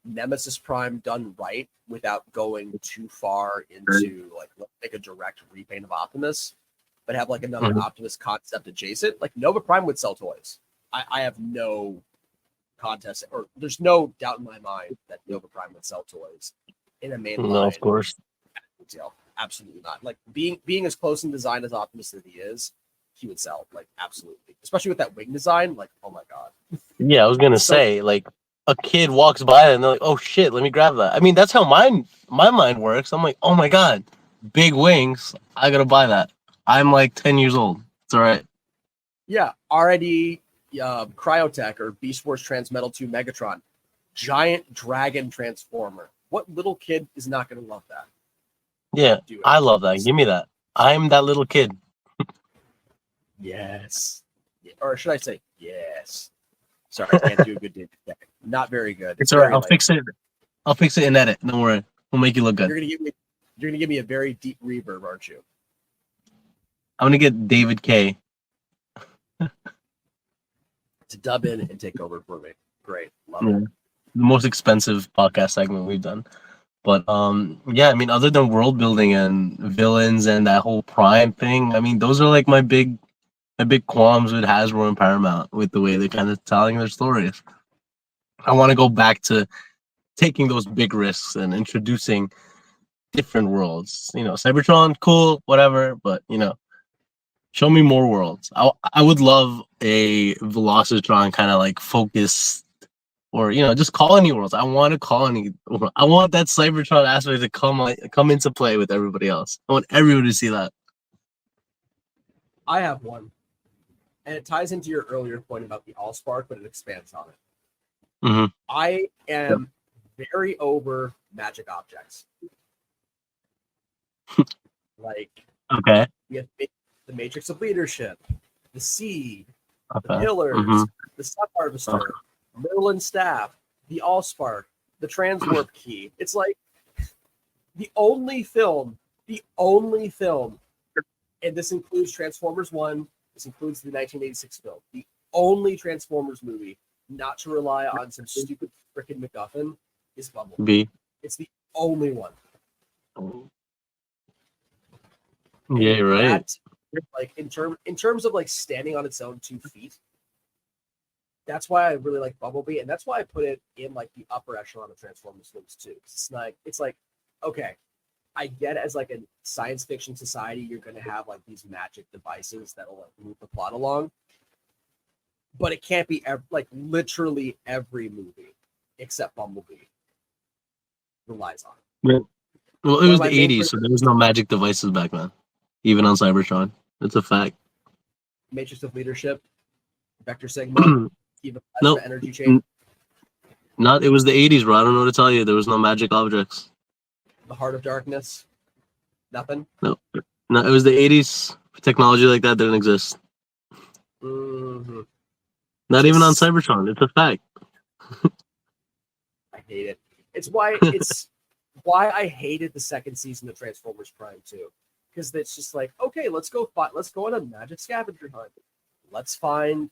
Nemesis Prime done right without going too far into like a direct repaint of Optimus, but have like another Optimus concept adjacent, like Nova Prime would sell toys. I have no contest, or there's no doubt in my mind that Nova Prime would sell toys in a main line. No, of course. Absolutely not. Like being as close in design as Optimus as he is, he would sell, like absolutely. Especially with that wing design, like oh my god. Yeah, I was gonna say, like a kid walks by and they're like, "Oh shit, let me grab that." I mean, that's how my mind works. I'm like, "Oh my god, big wings! I gotta buy that." I'm like 10 years old. It's all right. Yeah, already Cryotech or Beast Wars Transmetal 2 Megatron, giant dragon transformer. What little kid is not going to love that? Yeah, I love that. Give me that. I'm that little kid. Yes. Or should I say yes? Sorry, I can't do a good David. Not very good. It's all right. I'll fix it. I'll fix it in edit. Don't worry. We'll make you look good. You're gonna give me a very deep reverb, aren't you? I'm gonna get David K. to dub in and take over for me. Great. Love it. The most expensive podcast segment we've done. But yeah, I mean, other than world building and villains and that whole Prime thing, I mean, those are like my big qualms with Hasbro and Paramount with the way they're kind of telling their stories. I want to go back to taking those big risks and introducing different worlds. You know, Cybertron, cool, whatever, but you know, show me more worlds. I would love a Velocitron kind of like focus. Or you know, just colony worlds. I want a colony. I want that Cybertron aspect to come into play with everybody else. I want everyone to see that. I have one, and it ties into your earlier point about the Allspark, but it expands on it. Mm-hmm. I am very over magic objects. Like, okay, we have the Matrix of Leadership, the Seed, okay. the Pillars, the Sun Harvester. Merlin Staff, the Allspark, the Transwarp Key. It's like the only film, and this includes Transformers 1, this includes the 1986 film, the only Transformers movie not to rely on some stupid frickin' MacGuffin is Bumblebee. It's the only one. Yeah, you're right. That, like in terms of like standing on its own 2 feet, that's why I really like Bumblebee, and that's why I put it in like the upper echelon of Transformers films too. It's like, okay, I get as like a science fiction society, you're gonna have like these magic devices that'll like move the plot along, but it can't be like literally every movie except Bumblebee relies on it. Well, it was the 80s, so there was no magic devices back then, even on Cybertron. That's a fact. Matrix of Leadership, Vector Sigma. No, energy chain. It was the 80s, bro. I don't know what to tell you. There was no magic objects. The Heart of Darkness. Nothing. No, it was the 80s. Technology like that didn't exist. Mm-hmm. Not even on Cybertron. It's a fact. I hate it. It's why I hated the second season of Transformers Prime too, because it's just like, okay, let's go on a magic scavenger hunt. Let's find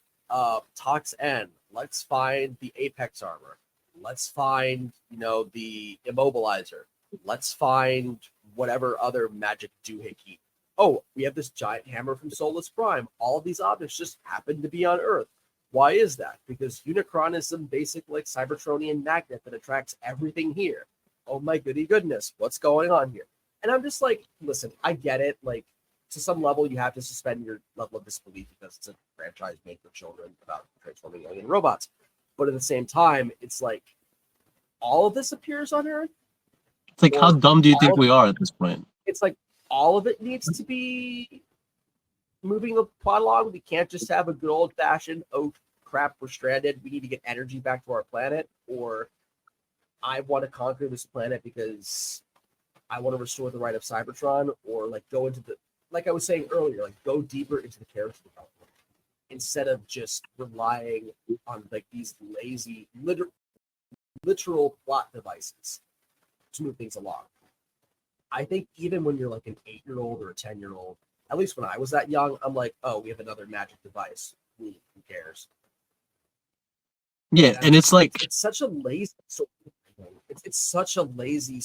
Tox N. Let's find the Apex armor. Let's find, the immobilizer. Let's find whatever other magic doohickey. Oh, we have this giant hammer from Solus Prime. All of these objects just happen to be on Earth. Why is that? Because Unicron is some basic like Cybertronian magnet that attracts everything here. Oh my goodness, what's going on here? And I'm just like, listen, I get it. Like, to some level, you have to suspend your level of disbelief because it's a franchise made for children about transforming alien robots. But at the same time, it's like all of this appears on Earth. It's like, how dumb do you think we are at this point? It's like all of it needs to be moving the plot along. We can't just have a good old-fashioned, oh, crap, we're stranded, we need to get energy back to our planet, or I want to conquer this planet because I want to restore the right of Cybertron, or like go into the, like I was saying earlier, like go deeper into the character development instead of just relying on like these lazy, literal plot devices to move things along. I think even when you're like an 8-year-old or a 10-year-old, at least when I was that young, I'm like, oh, we have another magic device. Who cares? Yeah, and it's like it's such a lazy it's such a lazy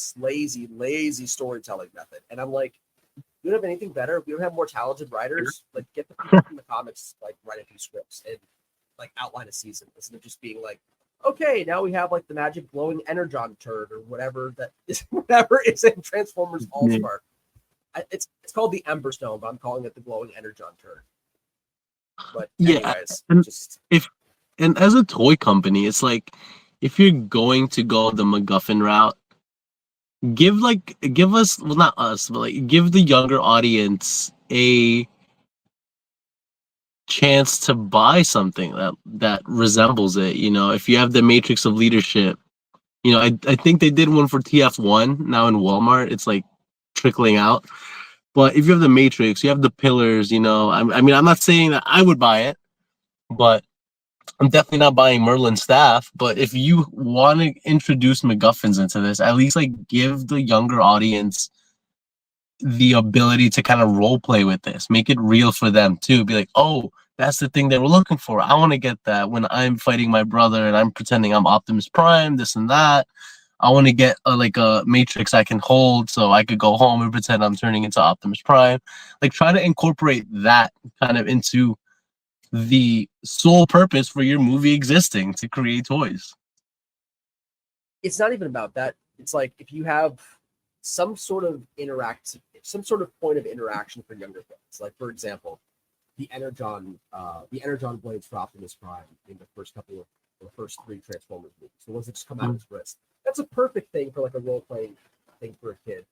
storytelling method. And I'm like, we don't have anything better. We don't have more talented writers. Like, get the people from the comics, like, write a few scripts and like outline a season instead of just being like, okay, now we have like the magic glowing energon turd or whatever is in Transformers All Star. It's called the Ember Stone, but I'm calling it the glowing energon turd. But anyways, and just if and as a toy company, it's like if you're going to go the MacGuffin route, give us, well, not us, but like give the younger audience a chance to buy something that resembles it. You know, if you have the Matrix of Leadership, you know, I think they did one for TF1 now in Walmart. It's like trickling out. But if you have the Matrix, you have the pillars, you know. I mean, I'm not saying that I would buy it, but I'm definitely not buying Merlin's staff. But if you want to introduce MacGuffins into this, at least like give the younger audience the ability to kind of role play with this, make it real for them too. Be like, oh, that's the thing they were looking for. I want to get that when I'm fighting my brother and I'm pretending I'm Optimus Prime, this and that. I want to get like a Matrix I can hold so I could go home and pretend I'm turning into Optimus Prime. Like, try to incorporate that kind of into the sole purpose for your movie existing, to create toys. it's not even about that. It's like if you have some sort of point of interaction for younger kids. Like, for example, the Energon blades for Optimus Prime in the first 3 Transformers movies. The ones that just come out of his wrist. That's a perfect thing for like a role playing thing for a kid.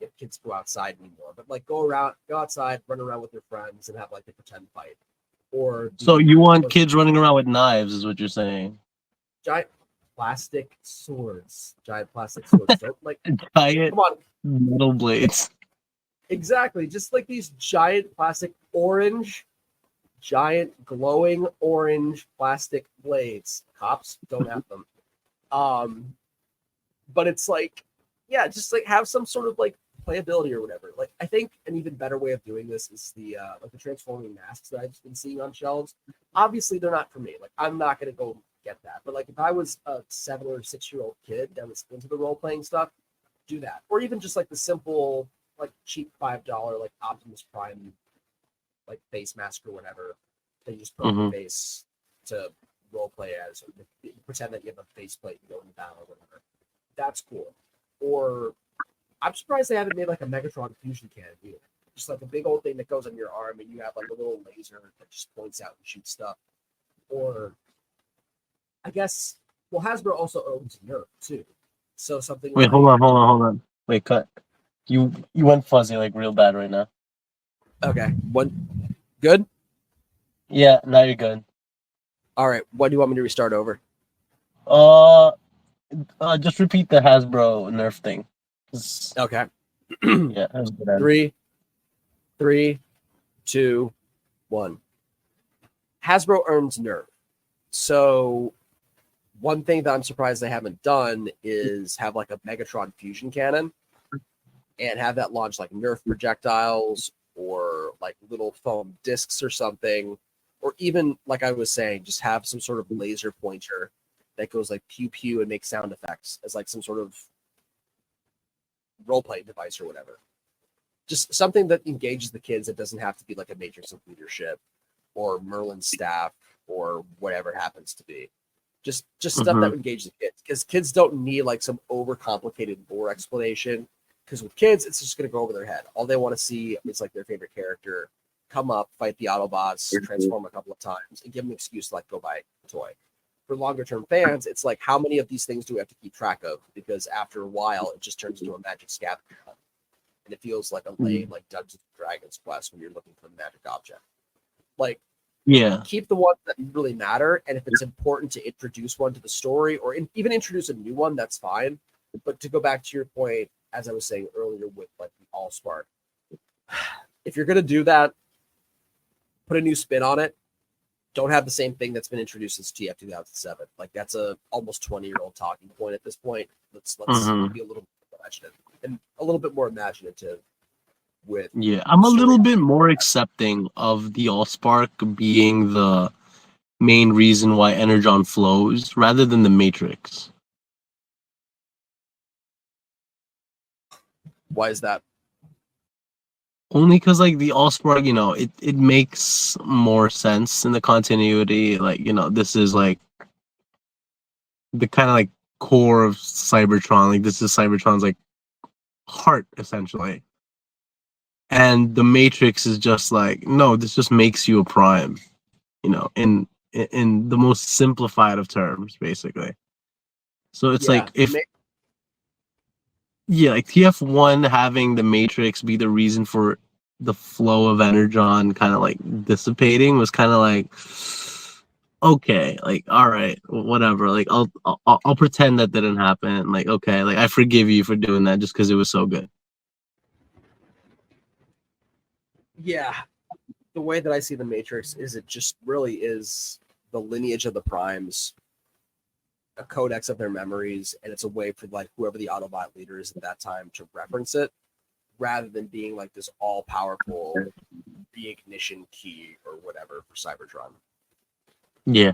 If kids go outside anymore, but like go outside, run around with your friends, and have like a pretend fight. Or So you want kids running around with knives, is what you're saying? Giant plastic swords. Don't like Giant come on. metal blades. Exactly. Just like these giant glowing orange plastic blades. Cops don't have them. But it's like, yeah, just like have some sort of like playability or whatever. Like, I think an even better way of doing this is the like the transforming masks that I've been seeing on shelves. Obviously, they're not for me. Like, I'm not gonna go get that. But like, if I was a 7 or 6-year-old kid that was into the role playing stuff, do that. Or even just like the simple, like cheap $5 like Optimus Prime like face mask or whatever. They just put on your face to role play as, or pretend that you have a faceplate and go into battle or whatever. That's cool. Or I'm surprised they haven't made like a Megatron fusion cannon either. Just like a big old thing that goes on your arm and you have like a little laser that just points out and shoots stuff. Or I guess, well, Hasbro also owns Nerf too. So something Wait, like, hold on. Wait, cut. You went fuzzy like real bad right now. okay, what good? Yeah, now you're good. All right, what do you want me to restart over? Uh, just repeat the Hasbro Nerf thing. Okay. Yeah, that was good. Three, 2, 1. Hasbro earns Nerf. So one thing that I'm surprised they haven't done is have like a Megatron fusion cannon and have that launch like Nerf projectiles or like little foam discs or something. Or even, like I was saying, just have some sort of laser pointer that goes like pew pew and makes sound effects as like some sort of role-playing device or whatever. Just something that engages the kids that doesn't have to be like a Matrix of Leadership or Merlin's staff or whatever it happens to be. Just stuff that would engage the kids, because kids don't need like some overcomplicated lore explanation. Because with kids, it's just going to go over their head. All they want to see is like their favorite character come up, fight the Autobots, transform a couple of times, and give them an excuse to like go buy a toy. For longer term fans, it's like, how many of these things do we have to keep track of? Because after a while, it just turns into a magic scavenger hunt, and it feels like a lame like Dungeons and Dragons quest when you're looking for the magic object. Like, Yeah. Keep the ones that really matter, and if it's important to introduce one to the story or even introduce a new one, that's fine. But to go back to your point, as I was saying earlier with like the Allspark, if you're gonna do that, put a new spin on it. Don't have the same thing that's been introduced since TF 2007. Like that's a almost 20-year-old talking point at this point. Let's Mhm. be a little bit imaginative and a little bit more imaginative with Yeah, I'm a story. little bit more accepting of the Allspark being the main reason why Energon flows rather than the Matrix. Why is that? Only because like the Allspark, it makes more sense in the continuity. Like, this is like the kind of like core of Cybertron. Like this is Cybertron's like heart essentially. And the Matrix is just like, no, this just makes you a prime, in the most simplified of terms, basically. So it's Yeah, like if yeah, like TF1 having the Matrix be the reason for the flow of Energon kind of like dissipating was kind of like okay, like all right, whatever. Like I'll pretend that didn't happen. Like okay, like I forgive you for doing that just because it was so good. yeah. The way that I see the Matrix is it just really is the lineage of the primes, a codex of their memories, and it's a way for like whoever the Autobot leader is at that time to reference it, rather than being like this all powerful reignition key or whatever for Cybertron. Yeah,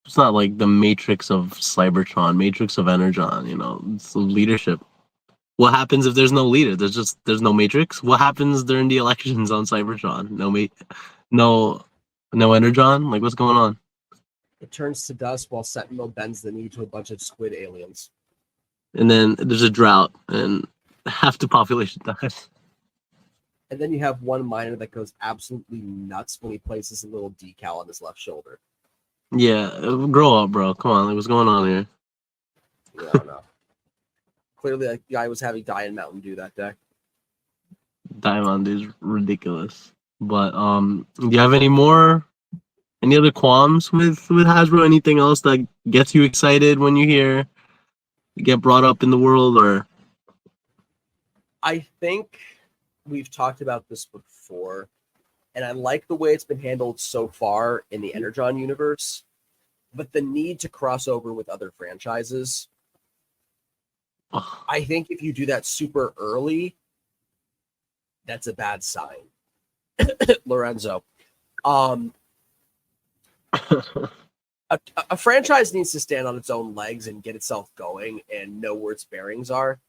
it's not like the Matrix of Cybertron, Matrix of Energon. It's the leadership. What happens if there's no leader? There's no Matrix. What happens during the elections on Cybertron? No, no Energon. Like what's going on? It turns to dust while Sentinel bends the knee to a bunch of squid aliens. And then there's a drought, and half the population dies. And then you have one miner that goes absolutely nuts when he places a little decal on his left shoulder. Yeah, grow up, bro. Come on, like, what's going on here? I don't know. Clearly, like, the guy was having Diet Mountain Dew that day. Diamond is ridiculous. But do you have any other qualms with Hasbro? Anything else that gets you excited when you get brought up in the world, or I think we've talked about this before, and I like the way it's been handled so far in the Energon universe, but the need to cross over with other franchises. oh. I think if you do that super early, that's a bad sign. Lorenzo. Um, a franchise needs to stand on its own legs and get itself going and know where its bearings are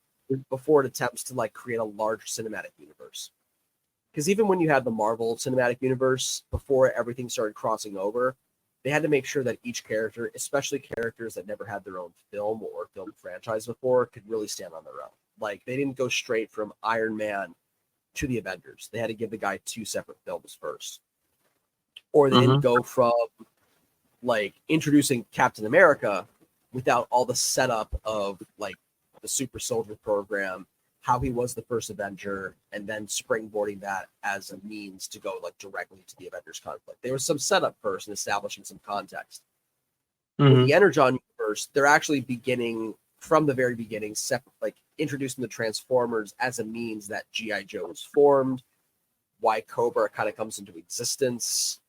before it attempts to like create a larger cinematic universe. Because even when you had the Marvel Cinematic Universe, before everything started crossing over, they had to make sure that each character, especially characters that never had their own film or film franchise before, could really stand on their own. Like they didn't go straight from Iron Man to the Avengers. They had to give the guy two separate films first. Or they didn't Mm-hmm. go from like introducing Captain America without all the setup of like the super soldier program, how he was the first Avenger, and then springboarding that as a means to go like directly to the Avengers conflict. There was some setup first and establishing some context. With Mm-hmm. the Energon universe, they're actually beginning from the very beginning, like introducing the Transformers as a means that GI Joe was formed, why Cobra kind of comes into existence.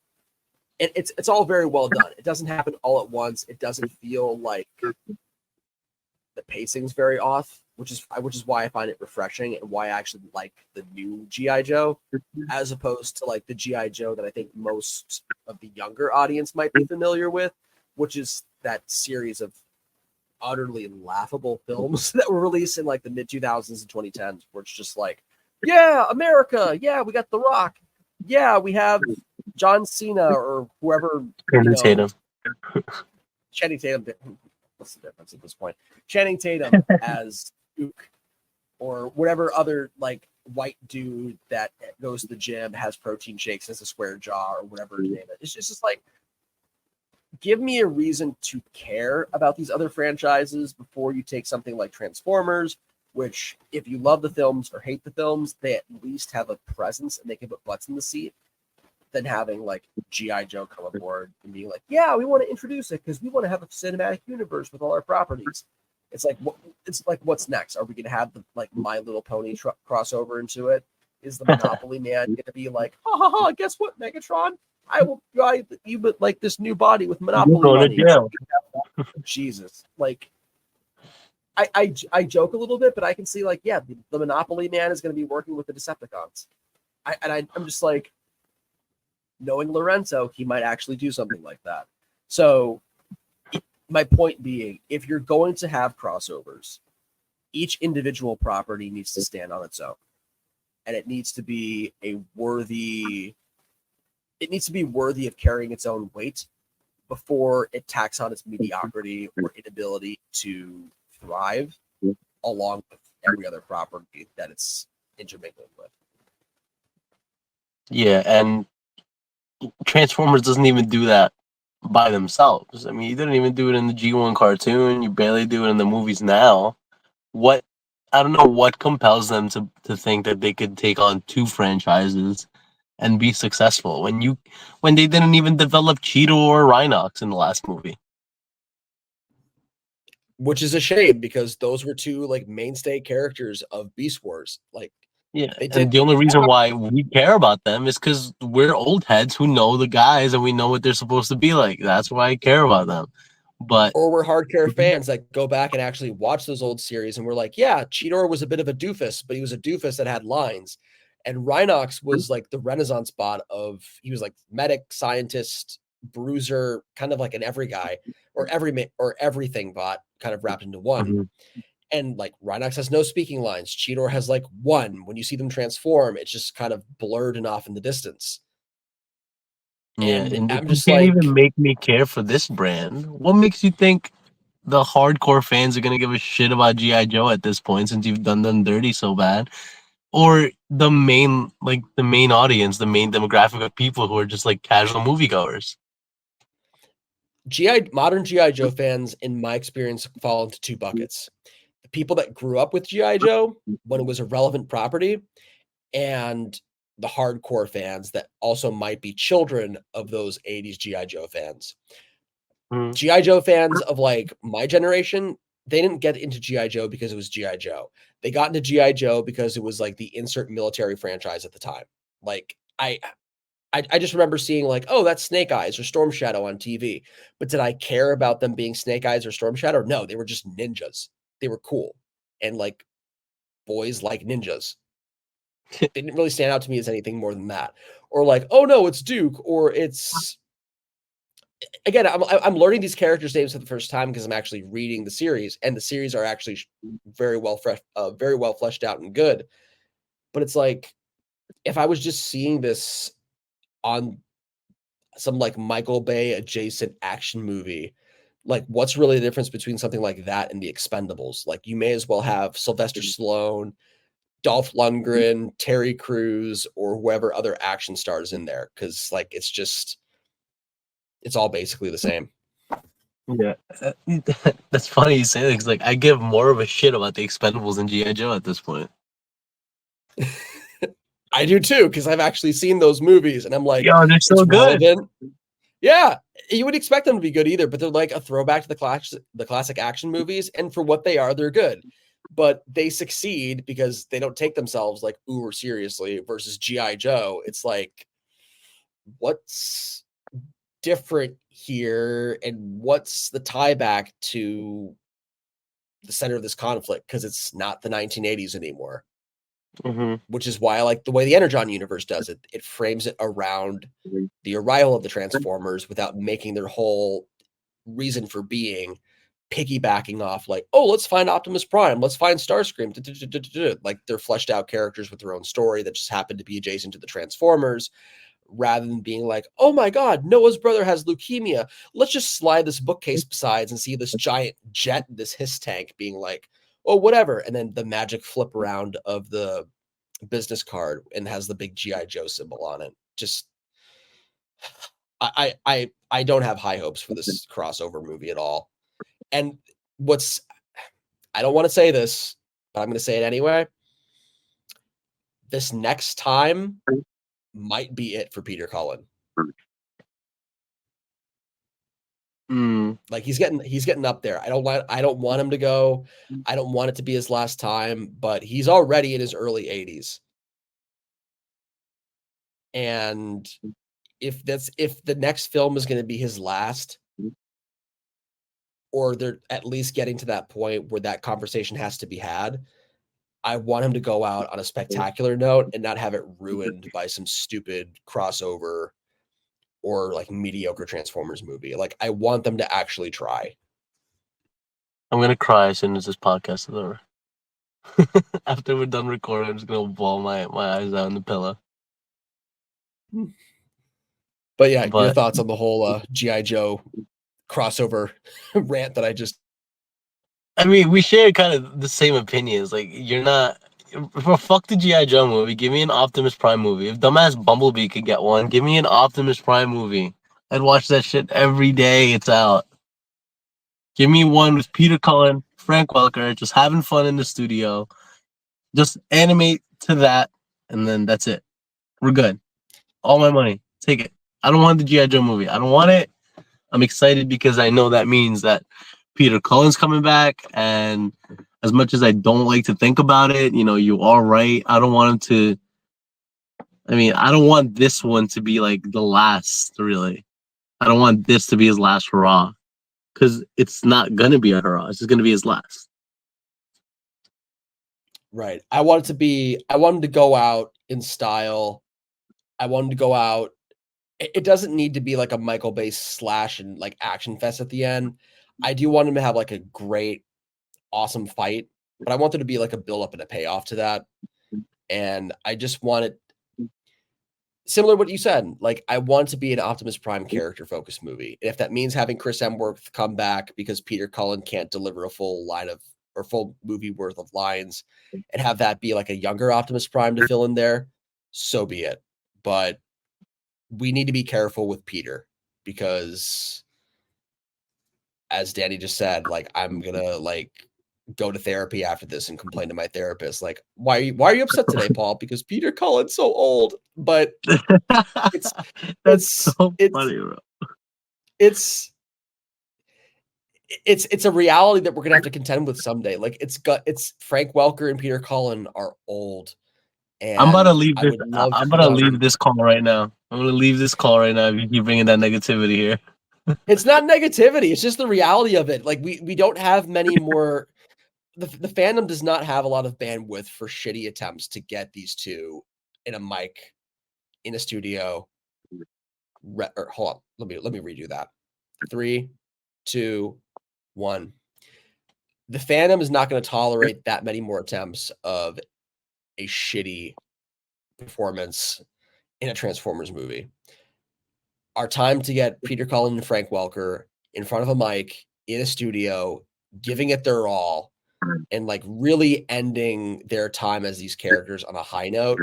It's all very well done. It doesn't happen all at once. It doesn't feel like the pacing's very off, which is why I find it refreshing and why I actually like the new GI Joe as opposed to like the GI Joe that I think most of the younger audience might be familiar with, which is that series of utterly laughable films that were released in like the mid 2000s and 2010s, where it's just like, yeah, America, yeah, we got The Rock, yeah, we have John Cena or whoever, Channing Tatum. Channing Tatum. What's the difference at this point? Channing Tatum as Duke or whatever other like white dude that goes to the gym, has protein shakes, has a square jaw, or whatever his name is. It's just like, give me a reason to care about these other franchises before you take something like Transformers, which if you love the films or hate the films, they at least have a presence and they can put butts in the seat than having like GI Joe come aboard and being like, yeah, we want to introduce it because we want to have a cinematic universe with all our properties. It's like what's next? Are we going to have the like My Little Pony crossover into it? Is the Monopoly Man going to be like, ha ha ha? Guess what, Megatron? I will buy you but like this new body with Monopoly money. Jesus, like I joke a little bit, but I can see like, yeah, the Monopoly Man is going to be working with the Decepticons. I'm just like, knowing Lorenzo, he might actually do something like that. So my point being, if you're going to have crossovers, each individual property needs to stand on its own. And it needs to be worthy of carrying its own weight before it tacks on its mediocrity or inability to thrive along with every other property that it's intermingling with. Yeah, and Transformers doesn't even do that by themselves. I mean, you didn't even do it in the G1 cartoon. You barely do it in the movies now. What I don't know what compels them to think that they could take on two franchises and be successful when they didn't even develop Cheetor or Rhinox in the last movie. Which is a shame because those were two like mainstay characters of Beast Wars. Like Yeah, they and did, the only reason why we care about them is because we're old heads who know the guys and we know what they're supposed to be like. That's why I care about them. But or we're hardcore fans that go back and actually watch those old series and we're like, yeah, Cheetor was a bit of a doofus, but he was a doofus that had lines. And Rhinox was like the Renaissance bot of he was like medic, scientist, bruiser, kind of like an every guy or everything bot kind of wrapped into one. Mhm. And like Rhinox has no speaking lines. Cheetor has like one. When you see them transform, it's just kind of blurred and off in the distance. Yeah, And and I'm you just can't even like, make me care for this brand. What makes you think the hardcore fans are gonna give a shit about GI Joe at this point since you've done them dirty so bad? Or the main audience, the main demographic of people who are just like casual moviegoers. Modern GI Joe fans, in my experience, fall into two buckets: the people that grew up with GI Joe when it was a relevant property, and the hardcore fans that also might be children of those '80s GI Joe fans. Mm, GI Joe fans of like my generation, they didn't get into GI Joe because it was GI Joe. They got into GI Joe because it was like the insert military franchise at the time. Like I just remember seeing like, oh, that's Snake Eyes or Storm Shadow on TV. But did I care about them being Snake Eyes or Storm Shadow? No, they were just ninjas. They were cool. And like boys like ninjas. They didn't really stand out to me as anything more than that. Or like, oh no, it's Duke, or it's again, I'm learning these characters' names for the first time because I'm actually reading the series, and the series are actually very well fleshed out and good. But it's like if I was just seeing this on some like Michael Bay adjacent action movie, like what's really the difference between something like that and the Expendables? Like you may as well have Sylvester Stallone, Dolph Lundgren, Terry Crews, or whoever other action stars in there, because like it's all basically the same. yeah, that's funny you say that because like I give more of a shit about the Expendables than GI Joe at this point. I do too, because I've actually seen those movies and I'm like, Yo, they're it's so good. relevant. Yeah, you would expect them to be good either, but they're like a throwback to the classic action movies, and for what they are, they're good. But they succeed because they don't take themselves like uber seriously. Versus GI Joe, it's like, what's different here, and what's the tie back to the center of this conflict? Because it's not the 1980s anymore. Hmm. Which is why I like the way the Energon universe does it. It frames it around the arrival of the Transformers without making their whole reason for being piggybacking off like, oh, let's find Optimus Prime, let's find Starscream. Like they're fleshed out characters with their own story that just happen to be adjacent to the Transformers, rather than being like, oh my God, Noah's brother has leukemia. Let's just slide this bookcase besides and see this giant jet, this hiss tank being like, oh, whatever. And then the magic flip around of the business card and has the big GI Joe symbol on it. Just I don't have high hopes for this crossover movie at all. And what's I don't want to say this, but I'm going to say it anyway. This next time might be it for Peter Cullen. Like he's getting up there. I don't want him to go. I don't want it to be his last time, but he's already in his early 80s. And if the next film is going to be his last, or they're at least getting to that point where that conversation has to be had, I want him to go out on a spectacular note and not have it ruined by some stupid crossover or like mediocre Transformers movie. Like I want them to actually try. I'm gonna cry as soon as this podcast is over. After we're done recording, I'm just gonna bawl my eyes out on the pillow. But yeah, your thoughts on the whole G.I. Joe crossover rant that I just... I mean, we share kind of the same opinions. Like, you're not... For fuck the G.I. Joe movie, give me an Optimus Prime movie. If dumbass Bumblebee could get one, give me an Optimus Prime movie. I'd watch that shit every day it's out. Give me one with Peter Cullen, Frank Welker, just having fun in the studio. Just animate to that, and then that's it. We're good. All my money. Take it. I don't want the G.I. Joe movie. I don't want it. I'm excited because I know that means that Peter Cullen's coming back, and as much as I don't like to think about it, you know, you are right. I don't want him to... I mean, I don't want this one to be like the last, really. I don't want this to be his last hurrah. Because it's not going to be a hurrah. It's just going to be his last. Right. I want him to go out in style. I want him to go out. It doesn't need to be like a Michael Bay slash and like action fest at the end. I do want him to have like a great, awesome fight, but I want there to be like a build up and a payoff to that. And I just want it similar to what you said. Like, I want to be an Optimus Prime character focused movie. And if that means having Chris Hemsworth come back because Peter Cullen can't deliver a full movie worth of lines and have that be like a younger Optimus Prime to fill in there, so be it. But we need to be careful with Peter because, as Danny just said, like, I'm gonna like go to therapy after this and complain to my therapist, like, why are you upset today, Paul? Because Peter Cullen's so old. But it's so funny, bro. It's a reality that we're gonna have to contend with someday. Like, it's Frank Welker and Peter Cullen are old. And I'm about to leave this. I'm gonna leave this call right now. I'm gonna leave this call right now if you keep bringing that negativity here. It's not negativity. It's just the reality of it. Like, we don't have many more. The fandom does not have a lot of bandwidth for shitty attempts to get these two in a mic in a studio. Hold on. Let me redo that. 3, 2, 1. The fandom is not going to tolerate that many more attempts of a shitty performance in a Transformers movie. Our time to get Peter Cullen and Frank Welker in front of a mic in a studio, giving it their all, and like really ending their time as these characters on a high note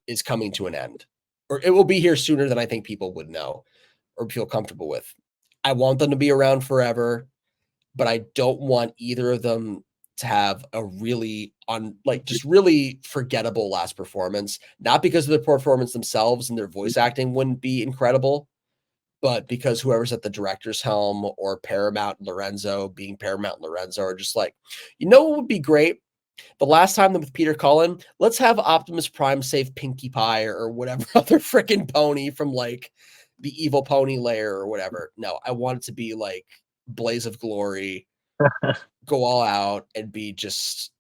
is coming to an end. Or it will be here sooner than I think people would know or feel comfortable with. I want them to be around forever, but I don't want either of them to have a really just really forgettable last performance. Not because of the performance themselves and their voice acting wouldn't be incredible, but because whoever's at the director's helm or Paramount Lorenzo being Paramount Lorenzo are just like, you know what would be great? The last time with Peter Cullen, let's have Optimus Prime save Pinkie Pie or whatever other freaking pony from like the evil pony lair or whatever. No, I want it to be like Blaze of Glory, go all out and be just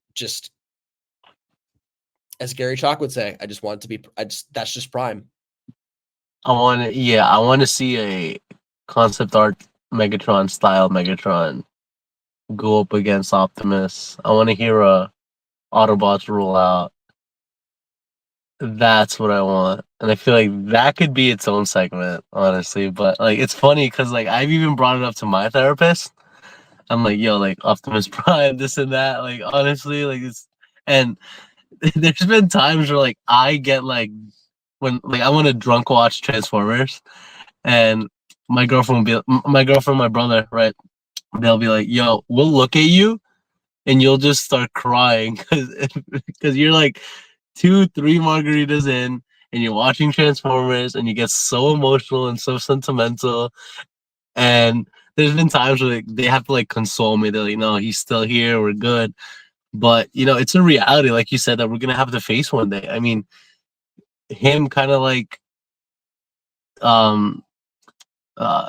as Gary Chalk would say, I just want it to be, that's just Prime. I want to see a concept art Megatron style Megatron go up against Optimus. I want to hear a Autobots roll out. That's what I want, and I feel like that could be its own segment, honestly. But like, it's funny because like I've even brought it up to my therapist. I'm like, yo, like Optimus Prime, this and that. Like, honestly, like it's, and there's been times where like I get like when like I want to drunk watch Transformers, and my girlfriend, my brother, right? They'll be like, yo, we'll look at you, and you'll just start crying because you're like 2, 3 margaritas in, and you're watching Transformers, and you get so emotional and so sentimental. And there's been times where they have to like console me. They're like, "No, he's still here. We're good." But it's a reality, like you said, that we're gonna have to face one day. I mean, him kind of like um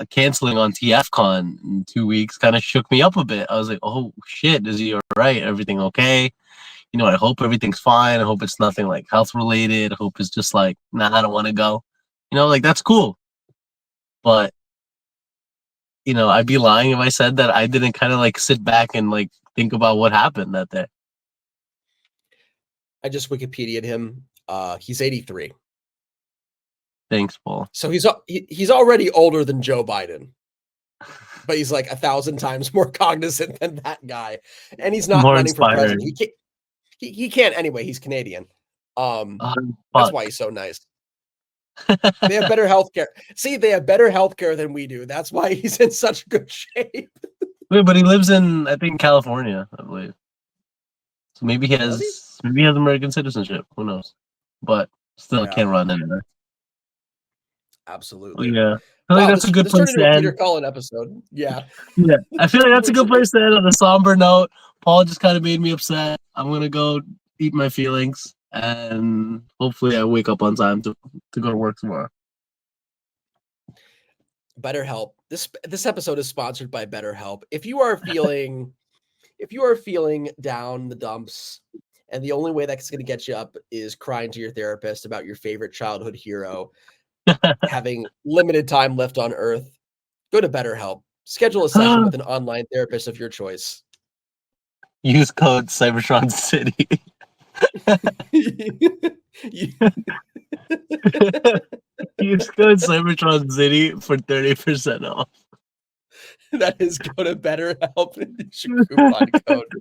canceling on TFCon in 2 weeks kind of shook me up a bit. I was like, oh shit, is he all right? Everything okay? I hope everything's fine. I hope it's nothing like health related. I hope it's just like, nah, I don't want to go. Like that's cool. But I'd be lying if I said that I didn't kind of like sit back and like think about what happened that day. I just Wikipedia'd him. He's 83. Thanks, Paul. So he's already older than Joe Biden, but he's like 1,000 times more cognizant than that guy, and he's not More running for president. inspiring. He can't anyway. He's Canadian. That's Fuck. why he's so nice. They have better healthcare. See, they have better healthcare than we do. That's why he's in such good shape. Wait, but he lives in, I think, California, I believe. So maybe he has American citizenship. Who knows? But still, Yeah. can't run anywhere. Absolutely. Yeah. I feel like that's a good place to end. Peter Cullen episode. Yeah. Yeah. I feel like that's a good place to end on a somber note. Paul just kind of made me upset. I'm gonna go eat my feelings, and hopefully I wake up on time to go to work tomorrow. BetterHelp. This episode is sponsored by BetterHelp. If you are feeling down the dumps, and the only way that's going to get you up is crying to your therapist about your favorite childhood hero having limited time left on Earth, go to BetterHelp. Schedule a session with an online therapist of your choice. Use code Cybertron City. Use code Cybertron City for 30% off. That is, go to BetterHelp and use your coupon code.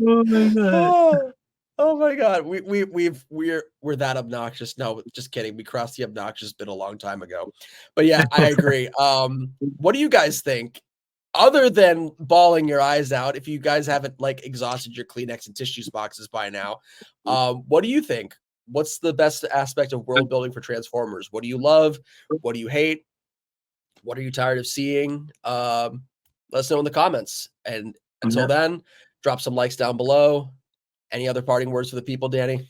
Oh my god. Oh my god. We're that obnoxious. No, just kidding. We crossed the obnoxious bit a long time ago. But yeah, I agree. What do you guys think? Other than bawling your eyes out, if you guys haven't like exhausted your Kleenex and tissues boxes by now, what do you think? What's the best aspect of world building for Transformers? What do you love? What do you hate? What are you tired of seeing? Let us know in the comments. And until then, drop some likes down below. Any other parting words for the people, Danny?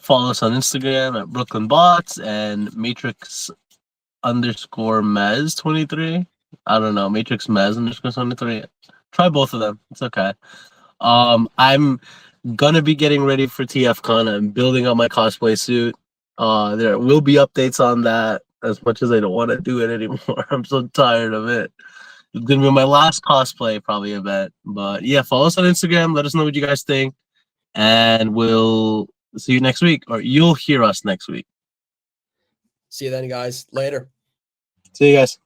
Follow us on Instagram at Brooklyn Bots and Matrix _Mez 23. I don't know, Matrix Mez _ 23. Try both of them. It's okay. I'm gonna be getting ready for TFCon. I'm building up my cosplay suit. There will be updates on that, as much as I don't want to do it anymore. I'm so tired of it. It's gonna be my last cosplay probably event. But yeah, follow us on Instagram. Let us know what you guys think. And we'll see you next week, or you'll hear us next week. See you then, guys. Later. See you guys.